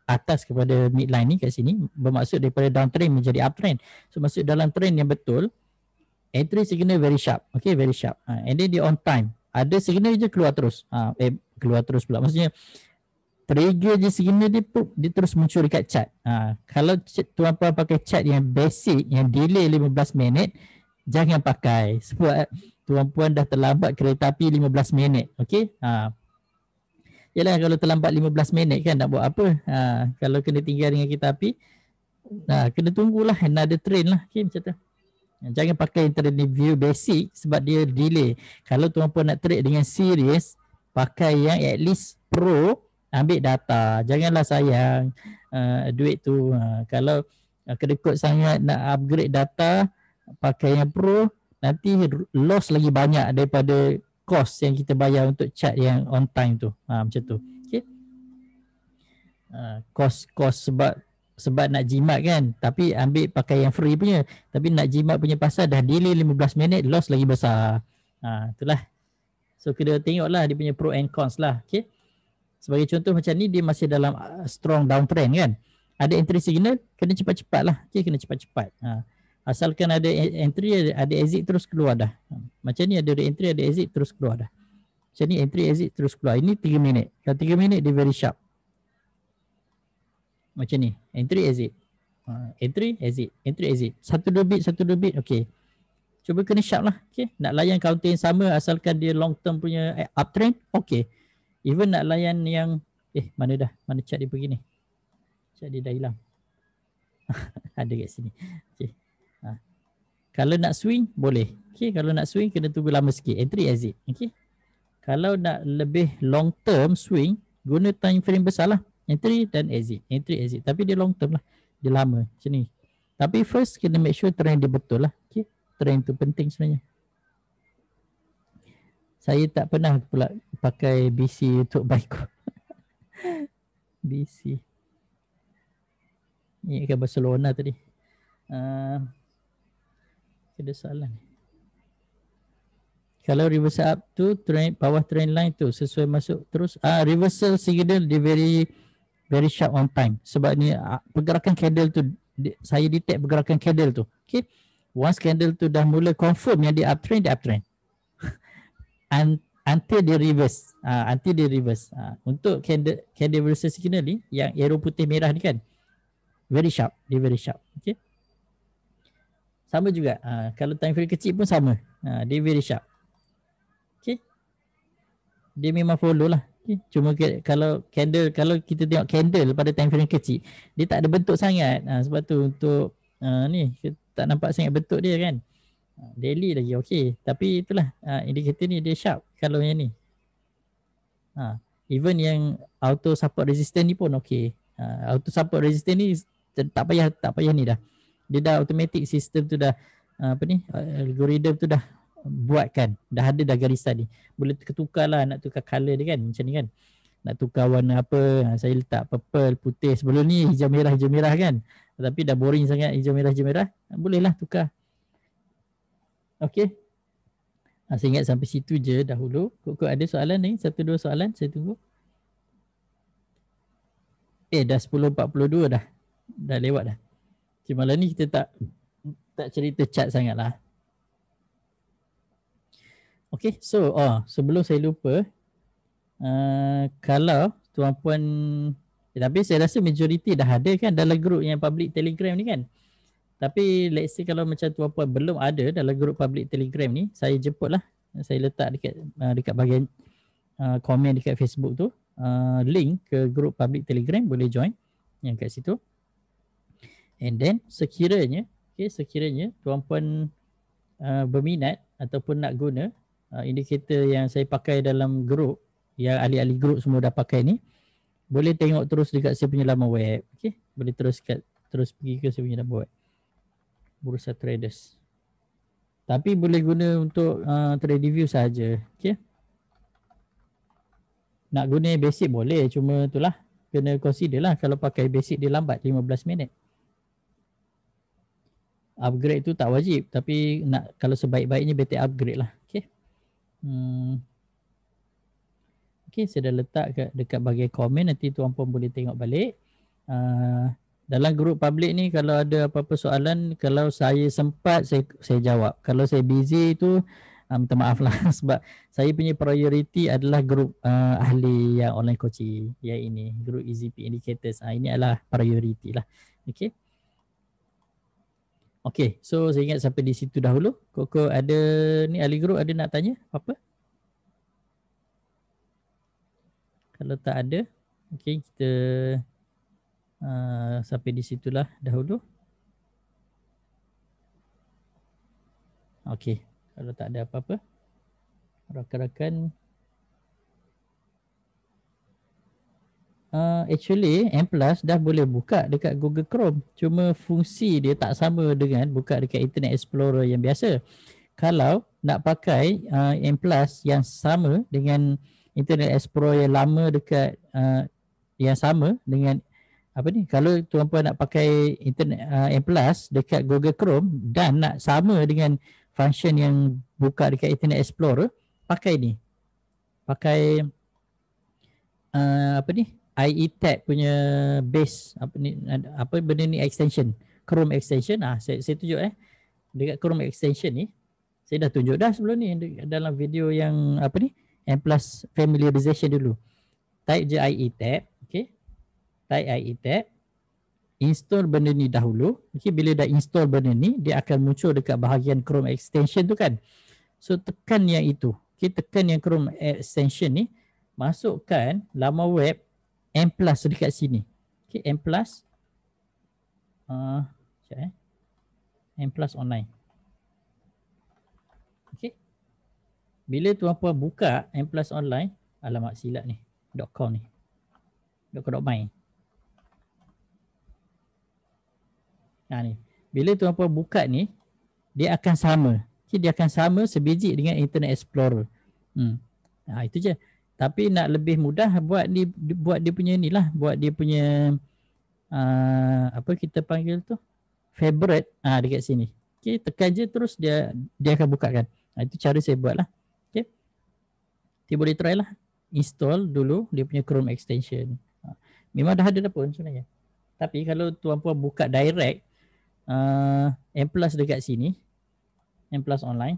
atas kepada midline ni kat sini. Bermaksud daripada downtrend menjadi uptrend. So maksud dalam trend yang betul, entry signal very sharp. Okay, very sharp. And then dia on time. Ada signal je keluar terus. Keluar terus pula. Maksudnya trigger je signal dia terus muncul dekat chart. Kalau tuan-puan pakai chart yang basic, yang delay 15 minit, jangan pakai. Sebab tuan-puan dah terlambat kereta api 15 minit. Okey? Yalah, kalau terlambat 15 minit kan nak buat apa? Kalau kena tinggal dengan kereta api, kena tunggulah another train lah. Okey, macam tu. Jangan pakai trade view basic sebab dia delay. Kalau tuan-puan nak trade dengan serius, pakai yang at least pro. Ambil data, janganlah sayang duit tu. Kalau kedekut sangat nak upgrade data, pakai yang pro, nanti loss lagi banyak daripada cost yang kita bayar untuk chart yang on time tu. Macam tu. Okay. Cost sebab nak jimat kan, tapi ambil pakai yang free punya. Tapi nak jimat punya pasal dah delay 15 minit, loss lagi besar. Itulah. So kita tengoklah dia punya pro and cons lah. Okay. Sebagai contoh macam ni, dia masih dalam strong downtrend kan. Ada entry signal, kena cepat-cepat lah. Okay, kena cepat-cepat. Asalkan ada entry, ada exit terus keluar dah. Macam ni ada entry, ada exit terus keluar dah. Macam ni entry, exit terus keluar. Ini 3 minit. Kalau 3 minit dia very sharp. Macam ni. Entry, exit. Entry, exit. Entry, exit. 1-2 bit. Okay. Cuba kena sharp lah. Okay. Nak layan counter yang sama asalkan dia long term punya uptrend. Okay. Even nak layan yang mana dah? Mana chart dia pergi ni? Chart dia dah hilang. Ada kat sini. Okay. Kalau nak swing boleh. Okay, kalau nak swing kena tunggu lama sikit. Entry, exit. Okay. Kalau nak lebih long term swing, guna time frame besar lah. Entry dan exit. Entry, exit. Tapi dia long term lah. Dia lama macam ni. Tapi first kena make sure trend dia betul lah. Okay. Trend tu penting sebenarnya. Saya tak pernah pula pakai BC untuk buy call. BC. Ni kan Barcelona tadi. Ada soalan. Kalau reversal up tu trend, bawah trend line tu sesuai masuk terus. Reversal signal dia very sharp on time. Sebab ni pergerakan candle tu, saya detect pergerakan candle tu. Okay. Once candle tu dah mula confirm yang dia uptrend, until dia reverse. Untuk candle reversal signal ni, yang arrow putih merah ni kan, very sharp. Dia very sharp. Okay. Sama juga. Kalau time frame kecil pun sama. Dia very sharp. Okay. Dia memang follow lah. Okay. Cuma kalau kita tengok candle pada time frame kecil, dia tak ada bentuk sangat. Sebab tu untuk ni kita tak nampak sangat bentuk dia kan. Daily lagi okey, tapi itulah indikator ni dia sharp kalau yang ni. Even yang auto support resistance ni pun okey. Auto support resistance ni tak payah ni dah. Dia dah automatic sistem tu dah algoritma tu dah buatkan. Dah ada dah garisan ni. Boleh tukarlah, nak tukar color dia kan macam ni kan. Nak tukar warna apa, saya letak purple, putih. Sebelum ni hijau merah kan. Tapi dah boring sangat hijau merah. Bolehlah tukar. Okey. Saya ingat sampai situ je dahulu. Kok ada soalan ni? 1-2 soalan saya tunggu. Dah 10.42 dah. Dah lewat dah. Cuma malam ni kita tak cerita chat sangat lah. Okay, so sebelum saya lupa, kalau tuan-puan, tapi saya rasa majoriti dah ada kan dalam grup yang public Telegram ni kan. Tapi let's say kalau macam tuan-puan belum ada dalam grup public Telegram ni, saya jemput lah. Saya letak dekat bahagian komen dekat Facebook tu, link ke grup public Telegram, boleh join yang kat situ. And then sekiranya tuan-puan berminat ataupun nak guna indikator yang saya pakai dalam grup, yang ahli-ahli grup semua dah pakai ni, boleh tengok terus dekat saya punya laman web. Okay, boleh terus pergi ke saya punya laman web, Bursa Traders. Tapi boleh guna untuk trade review saja. Okay, nak guna basic boleh, cuma itulah kena consider lah, kalau pakai basic dia lambat 15 minit. Upgrade tu tak wajib, tapi kalau sebaik-baiknya better upgrade lah. Okay. Okay, saya dah letak dekat bahagian komen, nanti tuan-puan boleh tengok balik. Dalam grup public ni kalau ada apa-apa soalan, kalau saya sempat saya jawab. Kalau saya busy tu minta maaf lah sebab saya punya priority adalah grup ahli yang online coaching, yang ini, grup EZP Indicators. Ini adalah priority lah. Okay. Okay, so saya ingat sampai di situ dahulu. Kok ada ni ahli grup ada nak tanya apa? Kalau tak ada, okay, kita sampai di situlah dahulu. Okay, kalau tak ada apa-apa, rakan-rakan, actually M+ dah boleh buka dekat Google Chrome, cuma fungsi dia tak sama dengan buka dekat Internet Explorer yang biasa. Kalau nak pakai M+ yang sama dengan Internet Explorer yang lama dekat yang sama dengan apa ni, kalau tuan-puan nak pakai Internet M+ dekat Google Chrome dan nak sama dengan function yang buka dekat Internet Explorer, pakai ni, pakai apa ni, IE tab punya base, apa benda ni, extension, Chrome extension. Saya tunjuk dekat Chrome extension ni, saya dah tunjuk dah sebelum ni dalam video yang apa ni, M+ familiarization dulu. Type je IE tab, okay, type IE tab, install benda ni dahulu. Okay, bila dah install benda ni, dia akan muncul dekat bahagian Chrome extension tu kan. So tekan yang itu, okay, tekan yang Chrome extension ni, masukkan laman web M+ dekat sini. Okay, M+ M+ online. Okay, bila tuan-puan buka M+ online, alamak silap ni, .com ni, .com.my. Ni, bila tuan-puan buka ni, dia akan sama. Okay, dia akan sama sebiji dengan Internet Explorer. Itu je. Tapi nak lebih mudah, buat dia punya ni lah, buat dia punya apa kita panggil tu, favorite dekat sini. Okay, tekan je terus dia akan buka kan. Itu cara saya buat lah. Okay, dia boleh try lah, install dulu dia punya Chrome extension. Memang dah ada dah pun sebenarnya. Tapi kalau tuan-puan buka direct M+ dekat sini, M+ online,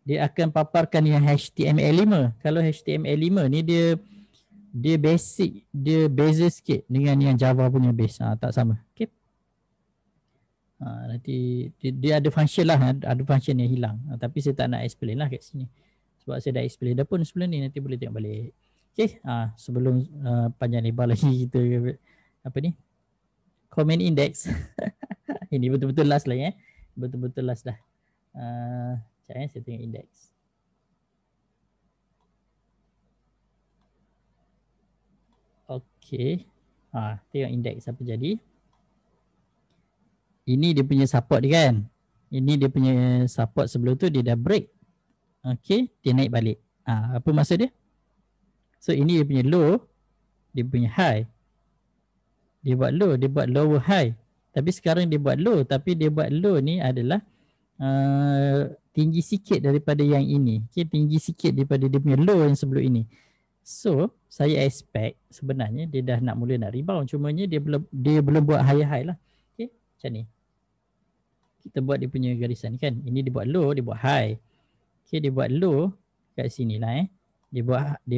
dia akan paparkan yang HTML5. Kalau HTML5 ni dia basic, dia beza sikit dengan yang Java punya base. Tak sama. Okay. Nanti dia ada function lah, ada function yang hilang. Tapi saya tak nak explain lah kat sini, sebab saya dah explain dah pun sebelum ni, nanti boleh tengok balik. Okay, sebelum panjang lebar lagi kita apa ni, comment index. Ini betul-betul last lah betul-betul last dah. Saya tengok index. Okay, tengok index apa jadi. Ini dia punya support dia kan. Ini dia punya support, sebelum tu dia dah break. Okay, dia naik balik. Apa maksud dia? So ini dia punya low, dia punya high. Dia buat low, dia buat lower high. Tapi sekarang dia buat low, tapi dia buat low ni adalah tinggi sikit daripada yang ini. Okay, tinggi sikit daripada dia punya low yang sebelum ini. So, saya expect sebenarnya dia dah nak mula nak rebound. Cumanya dia belum buat high lah. Okay, macam ni. Kita buat dia punya garisan kan. Ini dia buat low, dia buat high. Okay, dia buat low kat sini lah Dia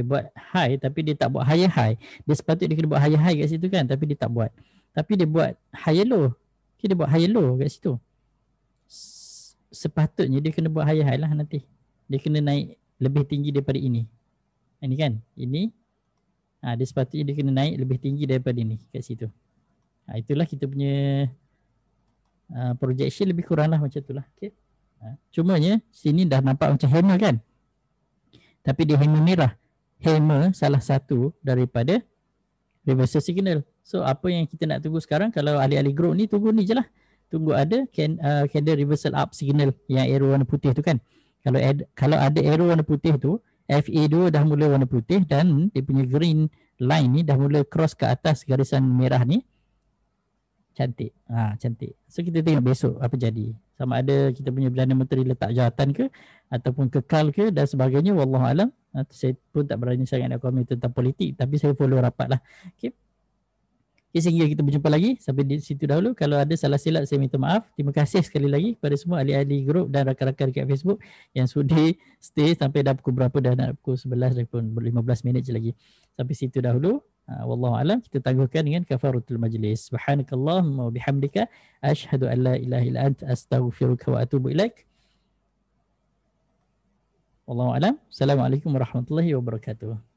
buat high tapi dia tak buat high. Dia sepatutnya dia kena buat high kat situ kan, tapi dia tak buat. Tapi dia buat high low. Okay, dia buat high low kat situ. Sepatutnya dia kena buat high lah nanti. Dia kena naik lebih tinggi daripada ini. Ini kan, ini dia sepatutnya dia kena naik lebih tinggi daripada ini kat situ. Itulah kita punya projection lebih kurang lah macam itulah. Okay. Cumanya sini dah nampak macam hammer kan, tapi dia hammer merah. Hammer salah satu daripada reversal signal. So apa yang kita nak tunggu sekarang, kalau ahli-ahli group ni, tunggu ni je lah. Tunggu ada candle reversal up signal yang arrow warna putih tu kan. Kalau ada arrow warna putih tu, FA2 dah mula warna putih dan dia punya green line ni dah mula cross ke atas garisan merah ni. Cantik. Cantik. So kita tengok besok apa jadi. Sama ada kita punya Perdana Menteri letak jawatan ke ataupun kekal ke dan sebagainya, wallahualam. Saya pun tak berani sangat nak komen tentang politik, tapi saya follow rapat lah. Okay. Sehingga kita berjumpa lagi. Sampai di situ dahulu. Kalau ada salah silap saya minta maaf. Terima kasih sekali lagi kepada semua ahli-ahli grup dan rakan-rakan dekat Facebook yang sudi stay sampai dah pukul berapa, dah nak pukul 11 dah pun 15 minit je lagi. Sampai situ dahulu. Wallahualam. Kita tangguhkan dengan kafaratul majlis. Subhanakallahumma wa bihamdika asyhadu an la ilaha illa anta astaghfiruka wa atubu ilaik. Wallahualam. Assalamualaikum warahmatullahi wabarakatuh.